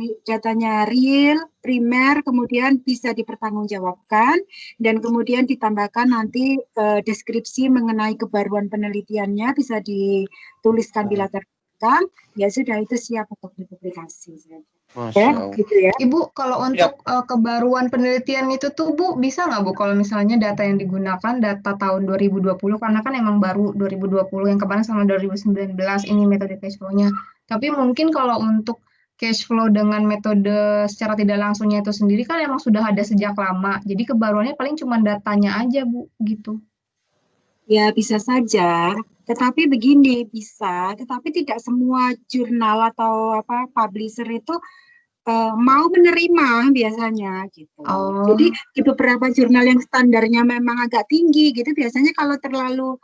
real, primer, kemudian bisa dipertanggungjawabkan dan kemudian ditambahkan nanti deskripsi mengenai kebaruan penelitiannya bisa dituliskan di latar belakang, ya sudah itu siap untuk dipublikasi. Ya, gitu ya. Ibu, kalau untuk kebaruan penelitian itu tuh, Bu, bisa nggak, Bu, kalau misalnya data yang digunakan data tahun 2020, karena kan emang baru 2020, yang kemarin sama 2019 ini metode cash flow-nya. Tapi mungkin kalau untuk cash flow dengan metode secara tidak langsungnya itu sendiri kan emang sudah ada sejak lama. Jadi kebaruannya paling cuma datanya aja, Bu, gitu. Ya, bisa saja. Tetapi begini, bisa. Tetapi tidak semua jurnal atau publisher itu mau menerima biasanya gitu. Jadi di beberapa jurnal yang standarnya memang agak tinggi gitu, biasanya kalau terlalu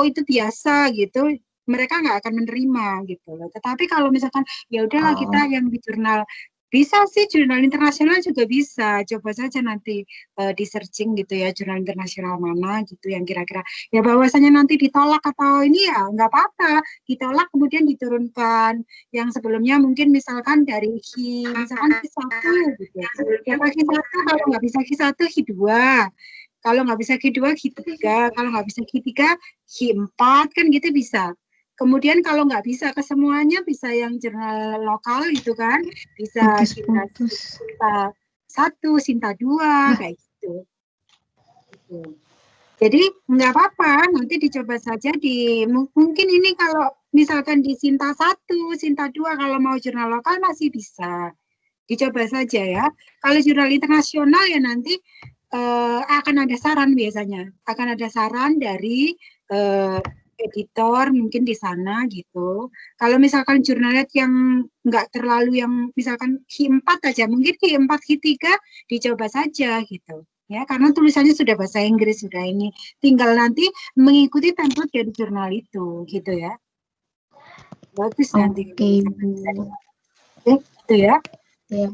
itu biasa gitu, mereka nggak akan menerima gitu loh. Tetapi kalau misalkan ya udahlah kita yang di jurnal, bisa sih jurnal internasional juga bisa. Coba saja nanti di searching gitu ya, jurnal internasional mana gitu yang kira-kira ya bahwasanya nanti ditolak atau ini ya nggak apa-apa, ditolak kemudian diturunkan yang sebelumnya mungkin misalkan dari misalkan Q1 gitu. Ya Q1 kalau nggak bisa Q1 Q2. Kalau nggak bisa Q2 Q3, kalau nggak bisa Q3 Q4 kan gitu bisa. Kemudian kalau nggak bisa ke semuanya, bisa yang jurnal lokal gitu kan, bisa Sinta 1, Sinta 2, kayak gitu. Jadi nggak apa-apa, nanti dicoba saja mungkin ini kalau misalkan di Sinta 1, Sinta 2, kalau mau jurnal lokal masih bisa. Dicoba saja ya. Kalau jurnal internasional ya nanti akan ada saran biasanya. Akan ada saran dari editor mungkin di sana gitu. Kalau misalkan jurnalnya yang nggak terlalu yang misalkan Q4 aja, mungkin Q4, Q3 dicoba saja gitu. Ya, karena tulisannya sudah bahasa Inggris, sudah ini. Tinggal nanti mengikuti template dari jurnal itu gitu ya. Bagus nanti. Oke, gitu ya.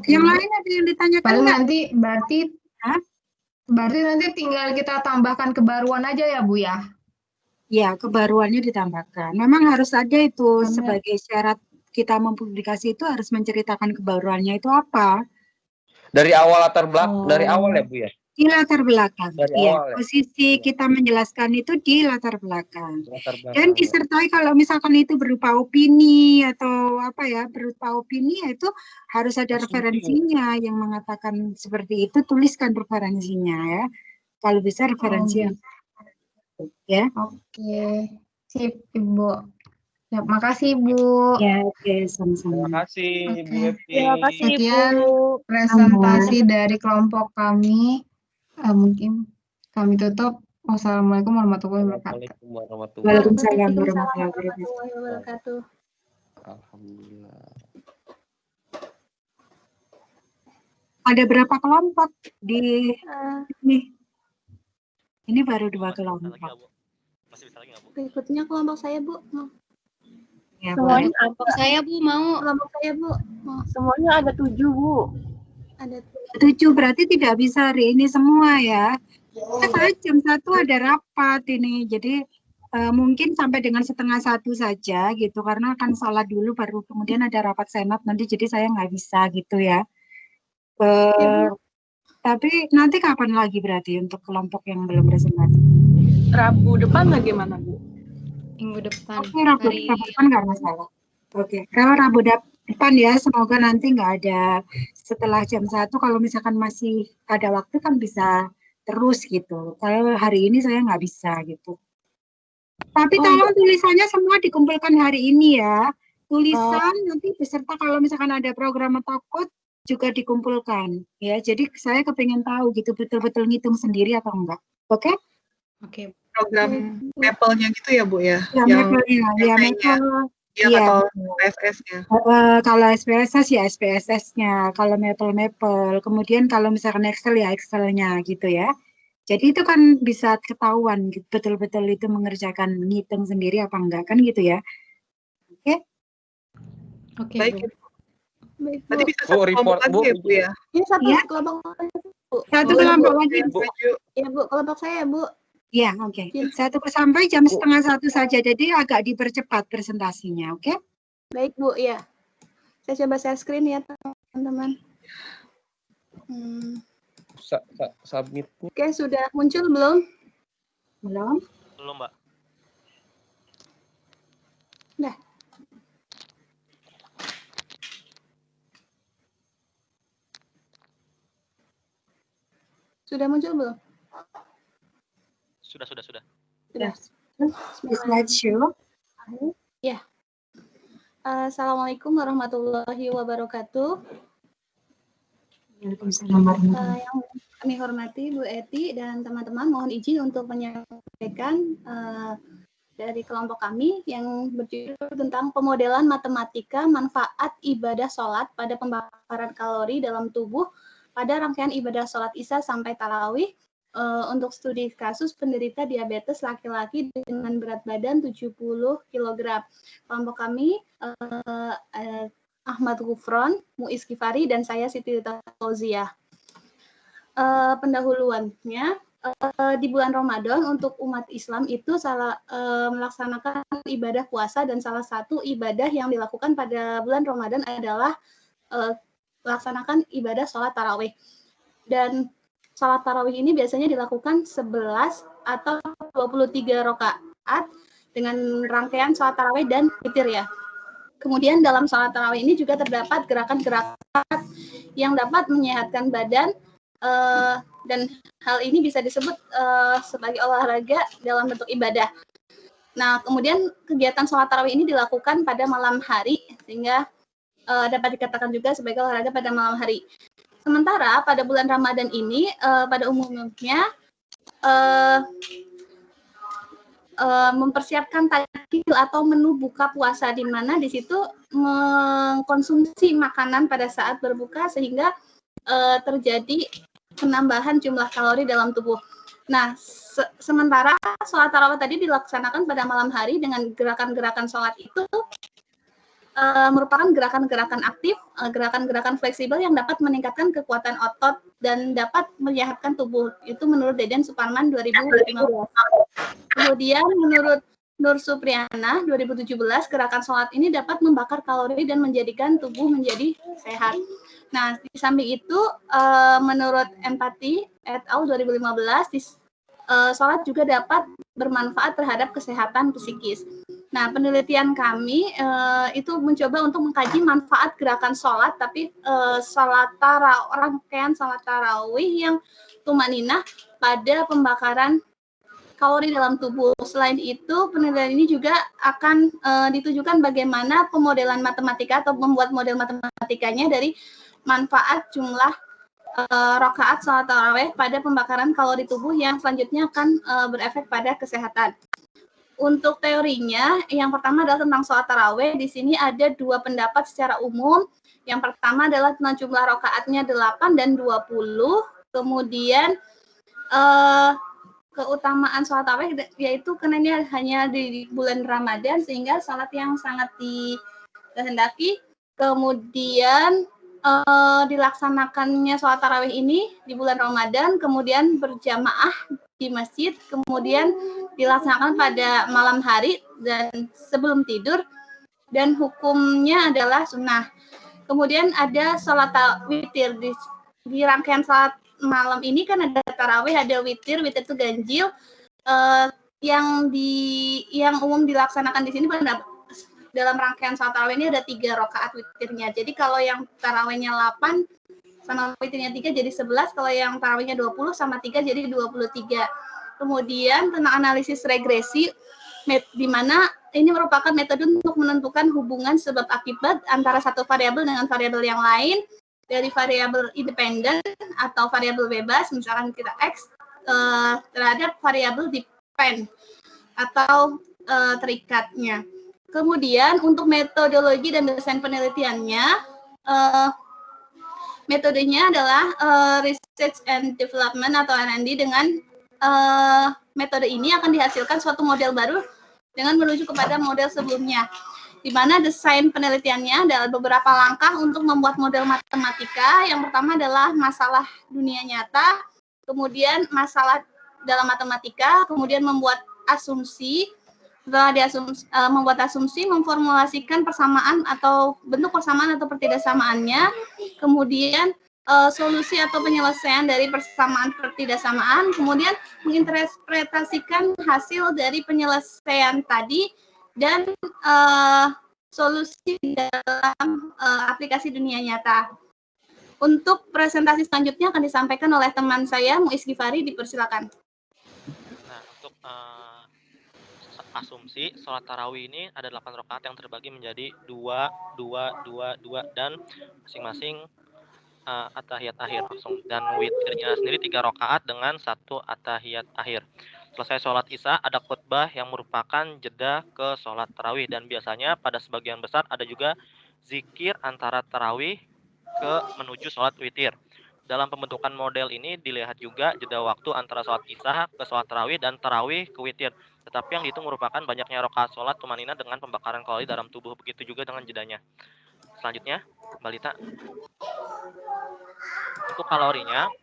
Yang lain ada yang ditanyakan paling nggak? nanti berarti nanti tinggal kita tambahkan kebaruan aja ya, Bu ya? Ya, kebaruannya ditambahkan. Memang harus ada itu sebagai syarat kita mempublikasi itu harus menceritakan kebaruannya itu apa. Dari awal dari awal ya, Bu ya? Di latar belakang. Dari awal, ya. Posisi kita menjelaskan itu di latar belakang. Dan disertai kalau misalkan itu berupa opini atau berupa opini itu harus ada referensinya yang mengatakan seperti itu, tuliskan referensinya ya. Kalau bisa referensi yang ya. Oke, sip, Ibu. Ya, makasih Bu. Ya, oke, Terima sama-sama. kasih Bu Oke. Epi. Terima kasih, Sekian Bu. presentasi dari kelompok kami. Mungkin kami tutup. Wassalamualaikum warahmatullahi wabarakatuh. Assalamualaikum warahmatullahi Waalaikumsalam Waalaikumsalam warahmatullahi wabarakatuh. warahmatullahi wabarakatuh. wabarakatuh. Alhamdulillah. Ada berapa kelompok di Eh, sini? Ini baru 2 kelompok. berikutnya kelompok saya, Bu. Ya, Semuanya boleh. Kelompok saya, Bu, mau. Kelompok saya, Bu. Mau. Semuanya ada 7, Bu. Ada 7 berarti tidak bisa hari ini semua ya. Saya jam 1 ada rapat ini, jadi mungkin sampai dengan 12:30 saja gitu, karena akan sholat dulu baru kemudian ada rapat senat nanti, jadi saya nggak bisa gitu ya. Tapi nanti kapan lagi berarti untuk kelompok yang belum presentasi? Rabu depan bagaimana, Bu? minggu depan. Oke, Rabu depan nggak masalah. Oke, kalau Rabu depan ya, semoga nanti nggak ada setelah jam 1, kalau misalkan masih ada waktu kan bisa terus gitu. Kalau hari ini saya nggak bisa gitu. Tapi tolong tulisannya semua dikumpulkan hari ini ya. Tulisan nanti beserta kalau misalkan ada program atau code juga dikumpulkan ya. Jadi saya kepengen tahu gitu betul-betul ngitung sendiri atau enggak. Oke? Oke. Program Maple-nya gitu ya Bu ya? Ya, Maple-nya, ya Maple. Yang Iya. atau SPSS-nya? Kalau SPSS ya SPSS-nya, kalau Maple. Kemudian kalau misalkan Excel ya Excel-nya gitu ya. Jadi itu kan bisa ketahuan gitu, betul-betul itu mengerjakan ngitung sendiri apa enggak kan gitu ya. Oke? Oke, Baik, Bu. Baik, Bu. Tadi bisa Bu, satu report, kelompok lagi Bu. ya Bu ya? Ini satu Ya. kelompok, Bu. Satu Boleh, Bu. kelompok lagi. Saya setuju. Ya, Bu, kelompok saya, Bu. Ya, oke. 1 sampai jam 12:30 saja, jadi agak dipercepat presentasinya, oke? Baik, Bu, ya. Saya coba share screen ya, teman-teman. Submit. Oke, sudah muncul belum? Belum? Belum, Mbak. Dah. Sudah muncul belum? Sudah. Sudah. Di slideshow. Ya. Assalamualaikum warahmatullahi wabarakatuh. Waalaikumsalam warahmatullahi Yang kami hormati Bu Eti dan teman-teman, mohon izin untuk menyampaikan dari kelompok kami yang berjudul tentang pemodelan matematika manfaat ibadah sholat pada pembakaran kalori dalam tubuh pada rangkaian ibadah sholat Isya sampai tarawih untuk studi kasus penderita diabetes laki-laki dengan berat badan 70 kg. Kelompok kami Ahmad Gufron, Muiz Kifari, dan saya Siti Fauzia. Pendahuluannya, di bulan Ramadan untuk umat Islam itu melaksanakan ibadah puasa, dan salah satu ibadah yang dilakukan pada bulan Ramadan adalah melaksanakan ibadah sholat tarawih. Dan sholat tarawih ini biasanya dilakukan 11 atau 23 rakaat dengan rangkaian sholat tarawih dan witir ya. Kemudian dalam sholat tarawih ini juga terdapat gerakan-gerakan yang dapat menyehatkan badan, dan hal ini bisa disebut sebagai olahraga dalam bentuk ibadah. Nah, kemudian kegiatan sholat tarawih ini dilakukan pada malam hari, sehingga dapat dikatakan juga sebagai olahraga pada malam hari. Sementara pada bulan Ramadan ini, pada umumnya mempersiapkan takjil atau menu buka puasa, di mana di situ mengkonsumsi makanan pada saat berbuka sehingga terjadi penambahan jumlah kalori dalam tubuh. Nah, sementara sholat tarawih tadi dilaksanakan pada malam hari dengan gerakan-gerakan sholat itu merupakan gerakan-gerakan aktif, gerakan-gerakan fleksibel yang dapat meningkatkan kekuatan otot dan dapat menyehatkan tubuh. Itu menurut Deden Suparman 2015. Kemudian menurut Nur Supriyana 2017, gerakan sholat ini dapat membakar kalori dan menjadikan tubuh menjadi sehat. Nah, di samping itu, menurut Empati et al. 2015, sholat juga dapat bermanfaat terhadap kesehatan psikis. Nah, penelitian kami itu mencoba untuk mengkaji manfaat gerakan sholat, tapi rangkaian sholat tarawih yang tumaninah pada pembakaran kalori dalam tubuh. Selain itu, penilaian ini juga akan ditujukan bagaimana pemodelan matematika atau membuat model matematikanya dari manfaat jumlah rakaat salat tarawih pada pembakaran kalori tubuh yang selanjutnya akan berefek pada kesehatan. Untuk teorinya, yang pertama adalah tentang sholat tarawih. Di sini ada dua pendapat secara umum. Yang pertama adalah tentang jumlah rakaatnya 8 dan 20. Kemudian keutamaan sholat tarawih yaitu karena ini hanya di bulan Ramadan sehingga sholat yang sangat dikehendaki. Kemudian dilaksanakannya sholat tarawih ini di bulan Ramadan, kemudian berjamaah di masjid, kemudian dilaksanakan pada malam hari dan sebelum tidur, dan hukumnya adalah sunnah. Kemudian ada sholat witir di rangkaian sholat malam ini kan ada tarawih, ada witir itu ganjil. Yang umum dilaksanakan di sini pada dalam rangkaian sholat tarawih ini ada 3 rakaat witirnya. Jadi kalau yang tarawihnya 8 sama witirnya 3 jadi 11, kalau yang tarawihnya 20 sama 3 jadi 23. Kemudian tentang analisis regresi, di mana ini merupakan metode untuk menentukan hubungan sebab akibat antara satu variabel dengan variabel yang lain, dari variabel independen atau variabel bebas, misalkan kita X, terhadap variabel depend atau terikatnya. Kemudian untuk metodologi dan desain penelitiannya, metodenya adalah research and development atau R&D. Dengan metode ini akan dihasilkan suatu model baru dengan menuju kepada model sebelumnya, di mana desain penelitiannya adalah beberapa langkah untuk membuat model matematika. Yang pertama adalah masalah dunia nyata, kemudian masalah dalam matematika, kemudian membuat asumsi. Setelah membuat asumsi, memformulasikan persamaan atau bentuk persamaan atau pertidaksamaannya, kemudian solusi atau penyelesaian dari persamaan pertidaksamaan, kemudian menginterpretasikan hasil dari penyelesaian tadi, dan solusi dalam aplikasi dunia nyata. Untuk presentasi selanjutnya akan disampaikan oleh teman saya, Muiz Gifari, dipersilakan. Nah, untuk asumsi sholat tarawih ini ada 8 rakaat yang terbagi menjadi 2, 2, 2, 2, dan masing-masing atahiyat akhir langsung, dan witirnya sendiri 3 rakaat dengan 1 atahiyat akhir. Selesai sholat isya ada khutbah yang merupakan jeda ke sholat tarawih, dan biasanya pada sebagian besar ada juga zikir antara tarawih ke menuju sholat witir. Dalam pembentukan model ini dilihat juga jeda waktu antara sholat isya ke sholat tarawih dan tarawih ke witir. Tetapi yang dihitung merupakan banyaknya rakaat sholat tumanina dengan pembakaran kalori dalam tubuh, begitu juga dengan jedanya. Selanjutnya, Mbak Lita. Untuk kalorinya,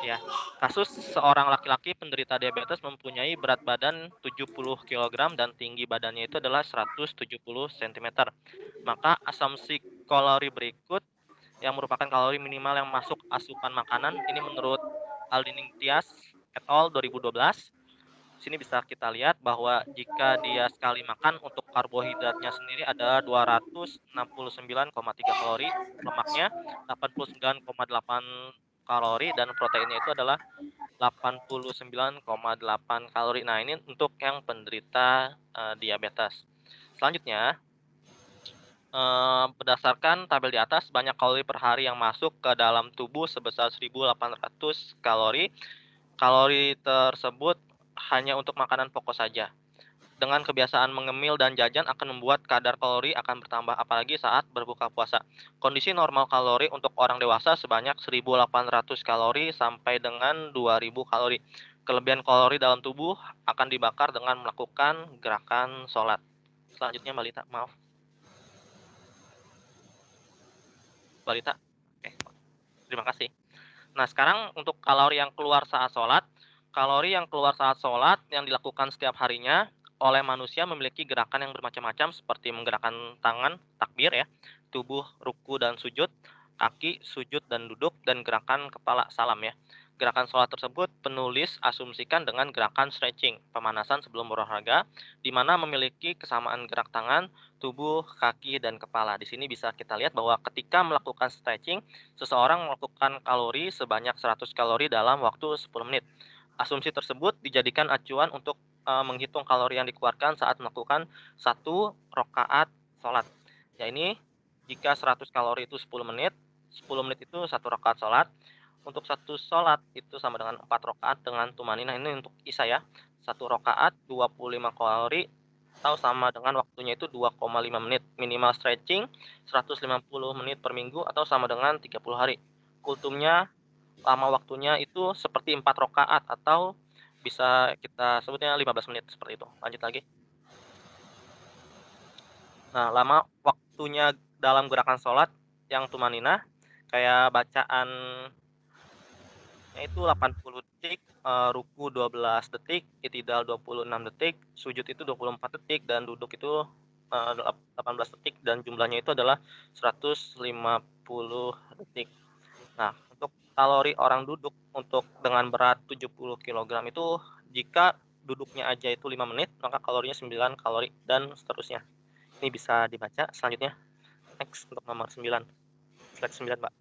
ya, kasus seorang laki-laki penderita diabetes mempunyai berat badan 70 kg dan tinggi badannya itu adalah 170 cm. Maka asumsi kalori berikut yang merupakan kalori minimal yang masuk asupan makanan, ini menurut Aldini Tias et al. 2012. Sini bisa kita lihat bahwa jika dia sekali makan untuk karbohidratnya sendiri ada 269,3 kalori, lemaknya 89,8 kalori, dan proteinnya itu adalah 89,8 kalori. Nah, ini untuk yang penderita diabetes. Selanjutnya, berdasarkan tabel di atas, banyak kalori per hari yang masuk ke dalam tubuh sebesar 1.800 kalori. Kalori tersebut hanya untuk makanan pokok saja. Dengan kebiasaan mengemil dan jajan akan membuat kadar kalori akan bertambah, apalagi saat berbuka puasa. Kondisi normal kalori untuk orang dewasa sebanyak 1.800 kalori sampai dengan 2.000 kalori. Kelebihan kalori dalam tubuh akan dibakar dengan melakukan gerakan sholat. Selanjutnya Mbak Lita, maaf. Mbak Lita, oke. Terima kasih. Nah, sekarang untuk kalori yang keluar saat sholat. Kalori yang keluar saat sholat yang dilakukan setiap harinya oleh manusia memiliki gerakan yang bermacam-macam seperti menggerakkan tangan, takbir ya, tubuh, ruku dan sujud, kaki, sujud dan duduk, dan gerakan kepala, salam ya. Gerakan sholat tersebut penulis asumsikan dengan gerakan stretching, pemanasan sebelum berolahraga, di mana memiliki kesamaan gerak tangan, tubuh, kaki, dan kepala. Di sini bisa kita lihat bahwa ketika melakukan stretching, seseorang melakukan kalori sebanyak 100 kalori dalam waktu 10 menit. Asumsi tersebut dijadikan acuan untuk menghitung kalori yang dikeluarkan saat melakukan 1 rakaat sholat. Ya ini jika 100 kalori itu 10 menit, 10 menit itu 1 rakaat sholat. Untuk 1 sholat itu sama dengan 4 rakaat dengan tumaninah, ini untuk isya ya. 1 rakaat 25 kalori atau sama dengan waktunya itu 2,5 menit. Minimal stretching 150 menit per minggu atau sama dengan 30 hari. Kultumnya lama waktunya itu seperti 4 rakaat atau bisa kita sebutnya 15 menit seperti itu. Lanjut lagi. Nah, lama waktunya dalam gerakan sholat yang tumaninah kayak bacaan itu 80 detik, ruku 12 detik, i'tidal 26 detik, sujud itu 24 detik dan duduk itu 18 detik dan jumlahnya itu adalah 150 detik. Nah, untuk kalori orang duduk untuk dengan berat 70 kg itu jika duduknya aja itu 5 menit, maka kalorinya 9 kalori dan seterusnya. Ini bisa dibaca selanjutnya. Next untuk nomor 9. Slide 9, Pak.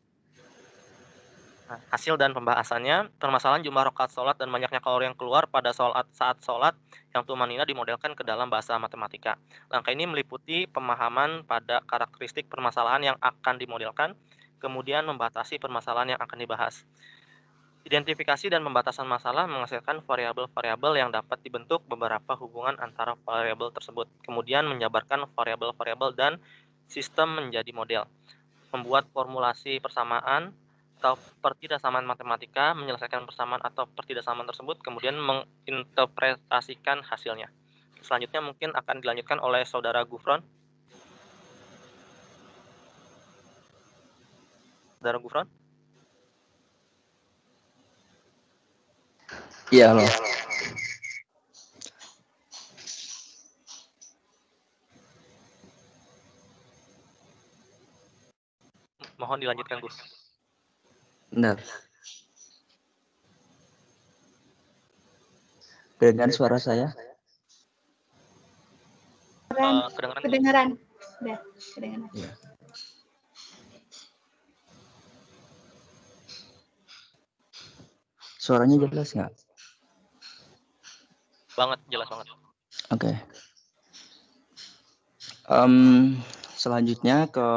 Nah, hasil dan pembahasannya, permasalahan jumlah rakaat sholat dan banyaknya kalori yang keluar pada saat sholat yang tumanina dimodelkan ke dalam bahasa matematika. Langkah ini meliputi pemahaman pada karakteristik permasalahan yang akan dimodelkan, kemudian membatasi permasalahan yang akan dibahas. Identifikasi dan pembatasan masalah menghasilkan variabel-variabel yang dapat dibentuk beberapa hubungan antara variabel tersebut, kemudian menjabarkan variabel-variabel dan sistem menjadi model. Membuat formulasi persamaan atau pertidaksamaan matematika, menyelesaikan persamaan atau pertidaksamaan tersebut, kemudian menginterpretasikan hasilnya. Selanjutnya mungkin akan dilanjutkan oleh Saudara Gufron. Saudara Gufron? Iya, halo. Mohon dilanjutkan, Gus. Benar. Dengan suara saya? Kedengaran. Udah, kedengaran. Ya. Suaranya jelas nggak? Banget, jelas banget. Oke. Selanjutnya ke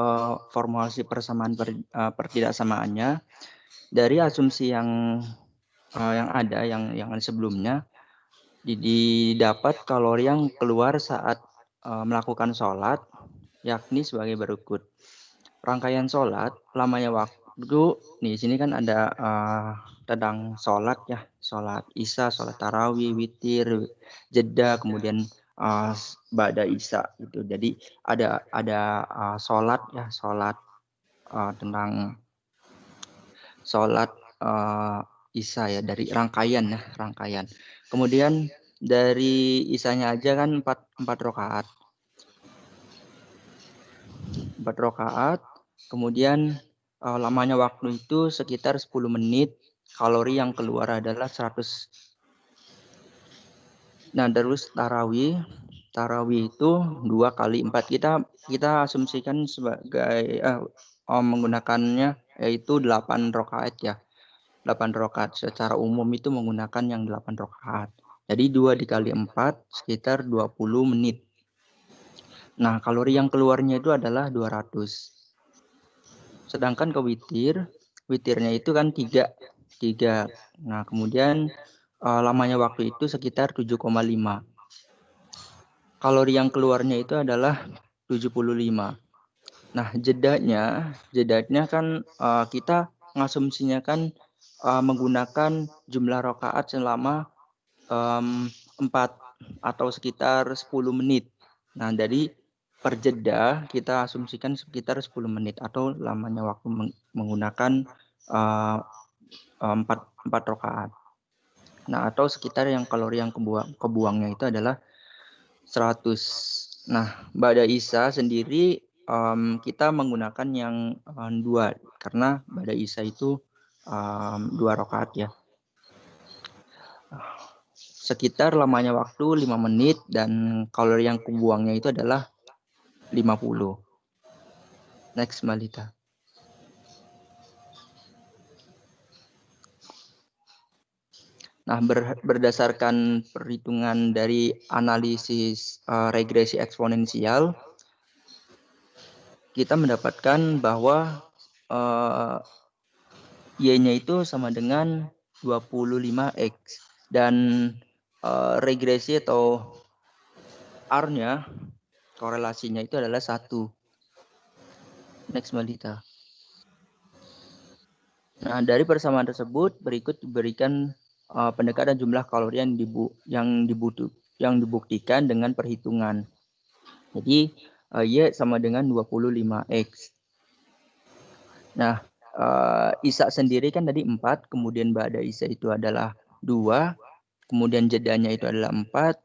formulasi persamaan pertidaksamaannya dari asumsi yang ada yang sebelumnya didapat kalori yang keluar saat melakukan sholat yakni sebagai berikut. Rangkaian sholat lamanya waktu di sini kan ada tentang sholat ya, sholat isya, sholat tarawih, witir, jeda, kemudian ba'da isya gitu. Jadi ada sholat ya, sholat tentang sholat isya ya, dari rangkaian ya, rangkaian. Kemudian dari isyanya aja kan 4 rakaat. 4 rakaat. Kemudian lamanya waktu itu sekitar 10 menit. Kalori yang keluar adalah 100. Nah, terus tarawih itu 2 kali 4. Kita asumsikan sebagai menggunakannya yaitu 8 rakaat ya. 8 rakaat secara umum itu menggunakan yang 8 rakaat. Jadi 2 dikali 4 sekitar 20 menit. Nah, kalori yang keluarnya itu adalah 200. Sedangkan ke witirnya itu kan 3. Nah, kemudian lamanya waktu itu sekitar 7,5. Kalori yang keluarnya itu adalah 75. Nah, jedanya kan kita ngasumsinya kan menggunakan jumlah rakaat selama 4 atau sekitar 10 menit. Nah, dari per jeda kita asumsikan sekitar 10 menit atau lamanya waktu menggunakan 4 rakaat. Nah, atau sekitar yang kalori yang kebuangnya itu adalah 100. Nah, ba'da isya sendiri kita menggunakan yang 2 karena ba'da isya itu 2 rakaat ya. Sekitar lamanya waktu 5 menit dan kalori yang kebuangnya itu adalah 50. Next, Malita. Nah, berdasarkan perhitungan dari analisis regresi eksponensial, kita mendapatkan bahwa Y-nya itu sama dengan 25X. Dan regresi atau R-nya, korelasinya itu adalah 1. Next, Malita. Nah, dari persamaan tersebut, berikut diberikan pendekatan jumlah kalori yang dibuktikan dengan perhitungan. Jadi Y sama dengan 25X. Nah, Isa sendiri kan tadi 4, kemudian Ba'da Isa itu adalah 2, kemudian jedanya itu adalah 4,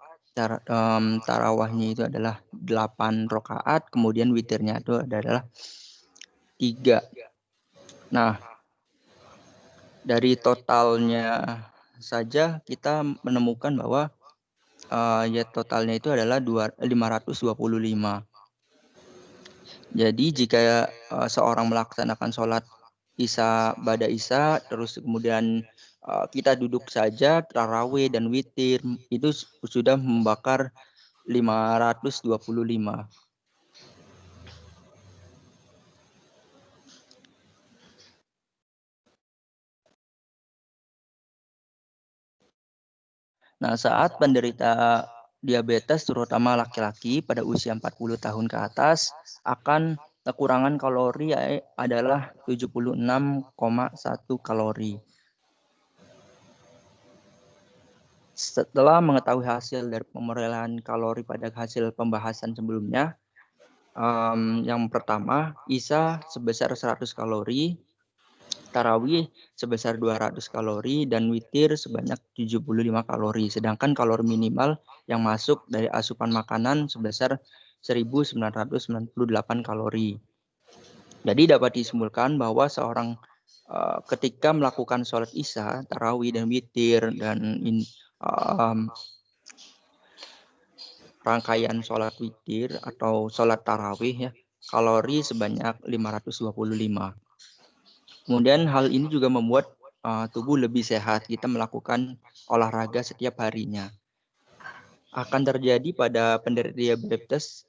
tarawahnya itu adalah 8 rakaat, kemudian witirnya itu adalah 3. Nah, dari totalnya saja kita menemukan bahwa ya totalnya itu adalah 525. Jadi jika seorang melaksanakan sholat Isya, Ba'da Isya, terus kemudian kita duduk saja, tarawih dan witir, itu sudah membakar 525. Nah, saat penderita diabetes, terutama laki-laki pada usia 40 tahun ke atas, akan kekurangan kalori adalah 76,1 kalori. Setelah mengetahui hasil dari pemerolehan kalori pada hasil pembahasan sebelumnya, yang pertama, Isya sebesar 100 kalori, tarawih sebesar 200 kalori, dan witir sebanyak 75 kalori. Sedangkan kalori minimal yang masuk dari asupan makanan sebesar 1998 kalori. Jadi dapat disimpulkan bahwa seorang ketika melakukan sholat Isya, tarawih, dan witir, dan rangkaian sholat witir atau sholat tarawih, ya, kalori sebanyak 525. Kemudian hal ini juga membuat tubuh lebih sehat. Kita melakukan olahraga setiap harinya. Akan terjadi pada penderita diabetes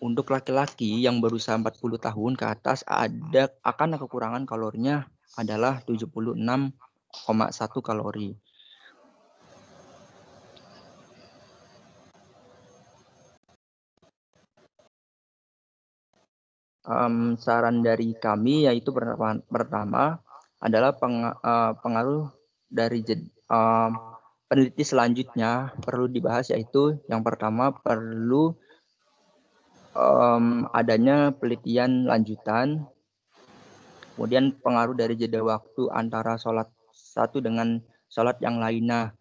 untuk laki-laki yang berusia 40 tahun ke atas akan kekurangan kalorinya adalah 76,1 kalori. Saran dari kami yaitu pertama adalah pengaruh dari peneliti selanjutnya perlu dibahas, yaitu yang pertama perlu adanya penelitian lanjutan, kemudian pengaruh dari jeda waktu antara sholat satu dengan sholat yang lainnya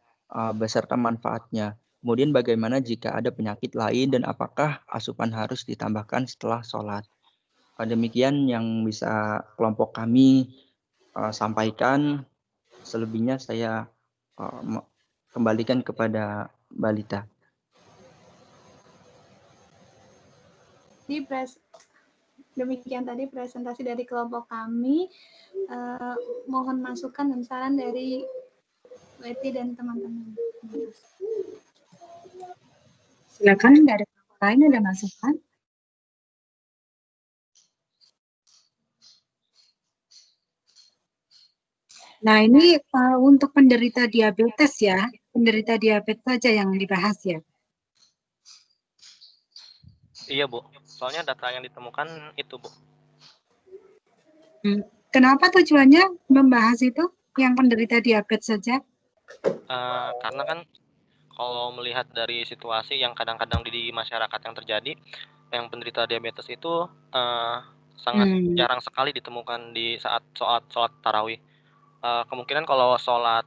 beserta manfaatnya. Kemudian bagaimana jika ada penyakit lain dan apakah asupan harus ditambahkan setelah sholat. Demikian yang bisa kelompok kami sampaikan. Selebihnya saya kembalikan kepada Mbak Lita. Demikian tadi presentasi dari kelompok kami. Mohon masukan dan saran dari Leti dan teman-teman. Silakan, dari kelompok lain ada masukan? Nah, ini untuk penderita diabetes ya, penderita diabetes saja yang dibahas ya. Iya, Bu. Soalnya data yang ditemukan itu, Bu. Kenapa tujuannya membahas itu, yang penderita diabetes saja? Karena kan kalau melihat dari situasi yang kadang-kadang di masyarakat yang terjadi, yang penderita diabetes itu sangat jarang sekali ditemukan di saat sholat tarawih. Kemungkinan kalau sholat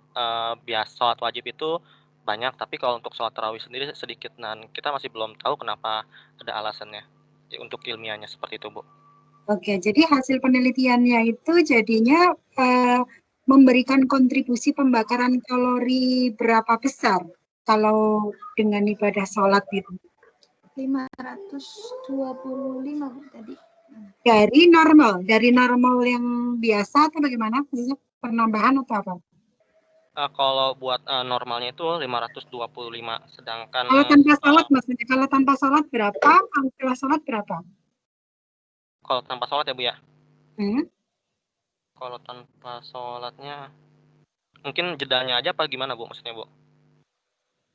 biasa, sholat wajib itu banyak, tapi kalau untuk sholat tarawih sendiri sedikit. Nah, kita masih belum tahu kenapa ada alasannya untuk ilmiahnya seperti itu, Bu. Oke, jadi hasil penelitiannya itu jadinya memberikan kontribusi pembakaran kalori berapa besar kalau dengan ibadah sholat itu? 525 Bu tadi. Dari normal yang biasa atau bagaimana? Penambahan atau apa? Kalau buat normalnya itu 525, sedangkan Kalau tanpa salat maksudnya, kalau tanpa salat berapa? Kalau setelah salat berapa? kalau tanpa sholat ya Bu ya. Hmm? Kalau tanpa sholatnya mungkin jedanya aja apa gimana Bu maksudnya Bu?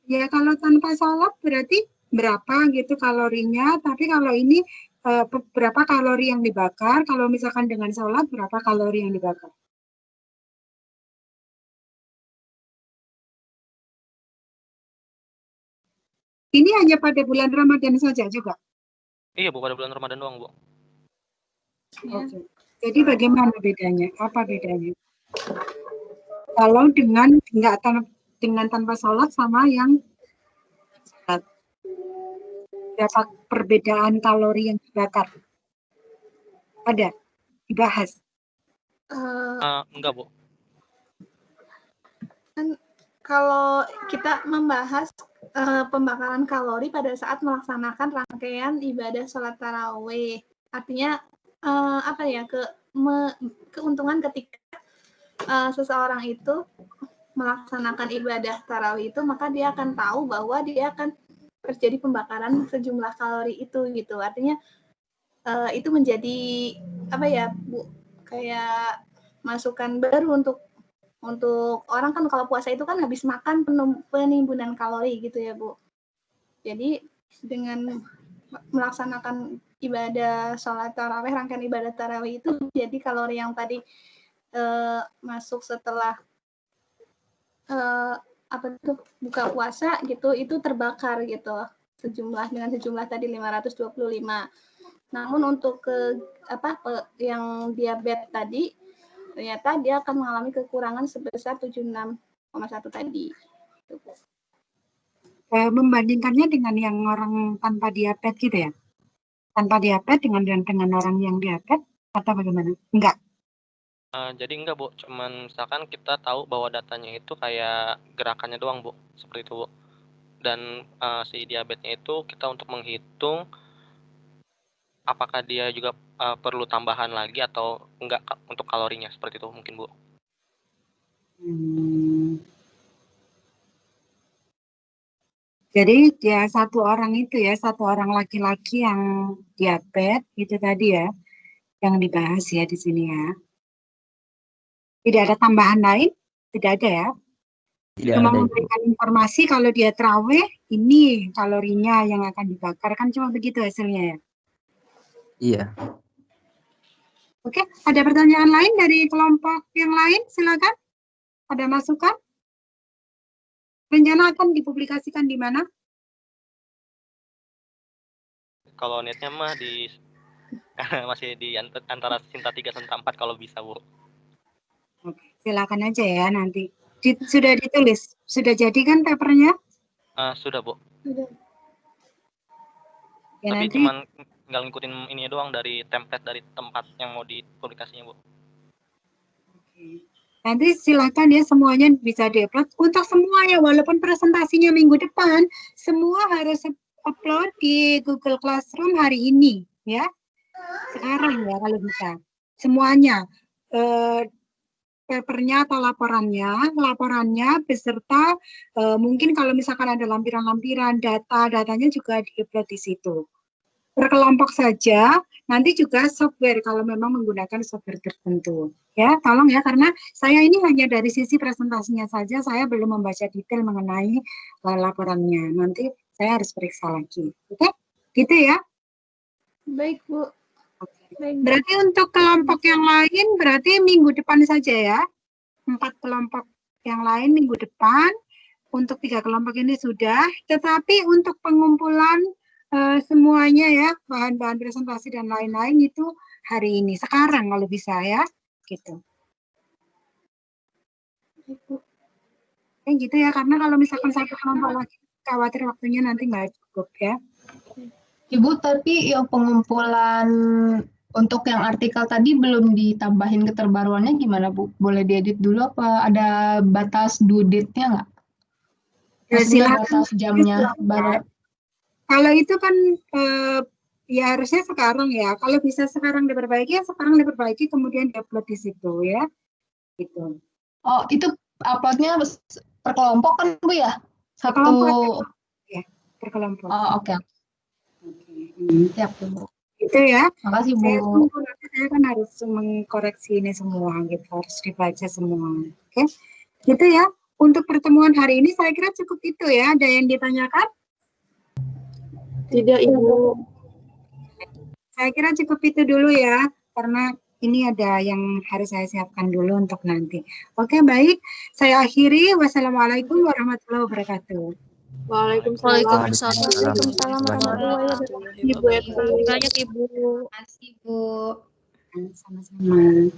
Ya kalau tanpa salat berarti berapa gitu kalorinya, tapi kalau ini berapa kalori yang dibakar, kalau misalkan dengan salat berapa kalori yang dibakar. Ini hanya pada bulan Ramadan saja juga? Iya Bu, pada bulan Ramadan doang Bu. Oke. Jadi bagaimana bedanya? Apa bedanya? Kalau dengan tanpa sholat sama yang sholat. Berapa perbedaan kalori yang dibakar? Ada? Dibahas? Enggak Bu. Kan kalau kita membahas pembakaran kalori pada saat melaksanakan rangkaian ibadah sholat tarawih, artinya keuntungan ketika seseorang itu melaksanakan ibadah tarawih itu, maka dia akan tahu bahwa dia akan terjadi pembakaran sejumlah kalori itu gitu. Artinya itu menjadi kayak masukan baru untuk orang kan kalau puasa itu kan habis makan penimbunan kalori gitu ya Bu. Jadi dengan melaksanakan ibadah sholat tarawih, rangkaian ibadah tarawih itu jadi kalori yang tadi masuk setelah buka puasa gitu itu terbakar gitu dengan sejumlah tadi 525. Namun untuk yang diabetes tadi ternyata dia akan mengalami kekurangan sebesar 76,1 tadi. Membandingkannya dengan yang orang tanpa diabetes gitu ya? Tanpa diabetes dengan orang yang diabetes atau bagaimana? Enggak. Jadi enggak Bu, cuman misalkan kita tahu bahwa datanya itu kayak gerakannya doang Bu, seperti itu Bu. Dan si diabetesnya itu kita untuk menghitung apakah dia juga perlu tambahan lagi atau enggak untuk kalorinya, seperti itu mungkin Bu. Jadi ya satu orang laki-laki yang diabetes itu tadi ya, yang dibahas ya di sini ya. Tidak ada tambahan lain? Tidak ada ya? Cuma memberikan informasi kalau dia terawih, ini kalorinya yang akan dibakar, kan cuma begitu hasilnya ya? Iya. Oke, ada pertanyaan lain dari kelompok yang lain? Silakan. Ada masukan? Rencana akan dipublikasikan di mana? Kalau netnya mah masih di antara Sinta 3 Sinta 4 kalau bisa Bu. Oke, silakan aja ya nanti. Sudah ditulis? Sudah jadi kan papernya? Sudah Bu. Sudah. Ya, tapi nanti cuman tinggal ngikutin ini doang dari template dari tempat yang mau dipublikasinya Bu. nanti silakan ya semuanya bisa diupload untuk semuanya, walaupun presentasinya minggu depan, semua harus upload di Google Classroom hari ini ya. Sekarang ya kalau bisa. Semuanya papernya atau laporannya beserta mungkin kalau misalkan ada lampiran-lampiran datanya juga diupload di situ. Berkelompok saja, nanti juga software kalau memang menggunakan software tertentu. Ya, tolong ya, karena saya ini hanya dari sisi presentasinya saja, saya belum membaca detail mengenai laporannya. Nanti saya harus periksa lagi. Oke? Gitu ya? Baik, Bu. Baik. Berarti untuk kelompok yang lain, berarti minggu depan saja ya? 4 kelompok yang lain minggu depan. Untuk 3 kelompok ini sudah, tetapi untuk pengumpulan semuanya ya, bahan-bahan presentasi dan lain-lain itu hari ini, sekarang kalau bisa ya, gitu. Gitu ya, karena kalau misalkan satu kelompok lagi, khawatir waktunya nanti nggak cukup ya. Ibu, tapi yang pengumpulan untuk yang artikel tadi belum ditambahin keterbaruannya gimana Bu? Boleh diedit dulu apa ada batas due date-nya nggak? Ya, silakan. Batas jamnya. Kalau itu kan ya harusnya sekarang ya. Kalau bisa sekarang diperbaiki, ya sekarang diperbaiki kemudian diupload di situ ya. Gitu. Oh, itu uploadnya per kelompok kan Bu ya? Satu. Kelompok. Ya, per kelompok. Oh, oke. Siap Bu. Itu ya. Makasih Bu. Saya tunggu, nanti saya kan harus mengkoreksi ini semua gitu, harus dibaca semua. Oke. Gitu ya. Untuk pertemuan hari ini saya kira cukup itu ya. Ada yang ditanyakan? Tidak, Ibu. Saya kira cukup itu dulu ya, karena ini ada yang harus saya siapkan dulu untuk nanti. Oke, baik. Saya akhiri. Wassalamualaikum warahmatullahi wabarakatuh. Waalaikumsalam. Waalaikumsalam warahmatullahi wabarakatuh. Ibu, banyak Ibu. Terima kasih Bu. Sama-sama.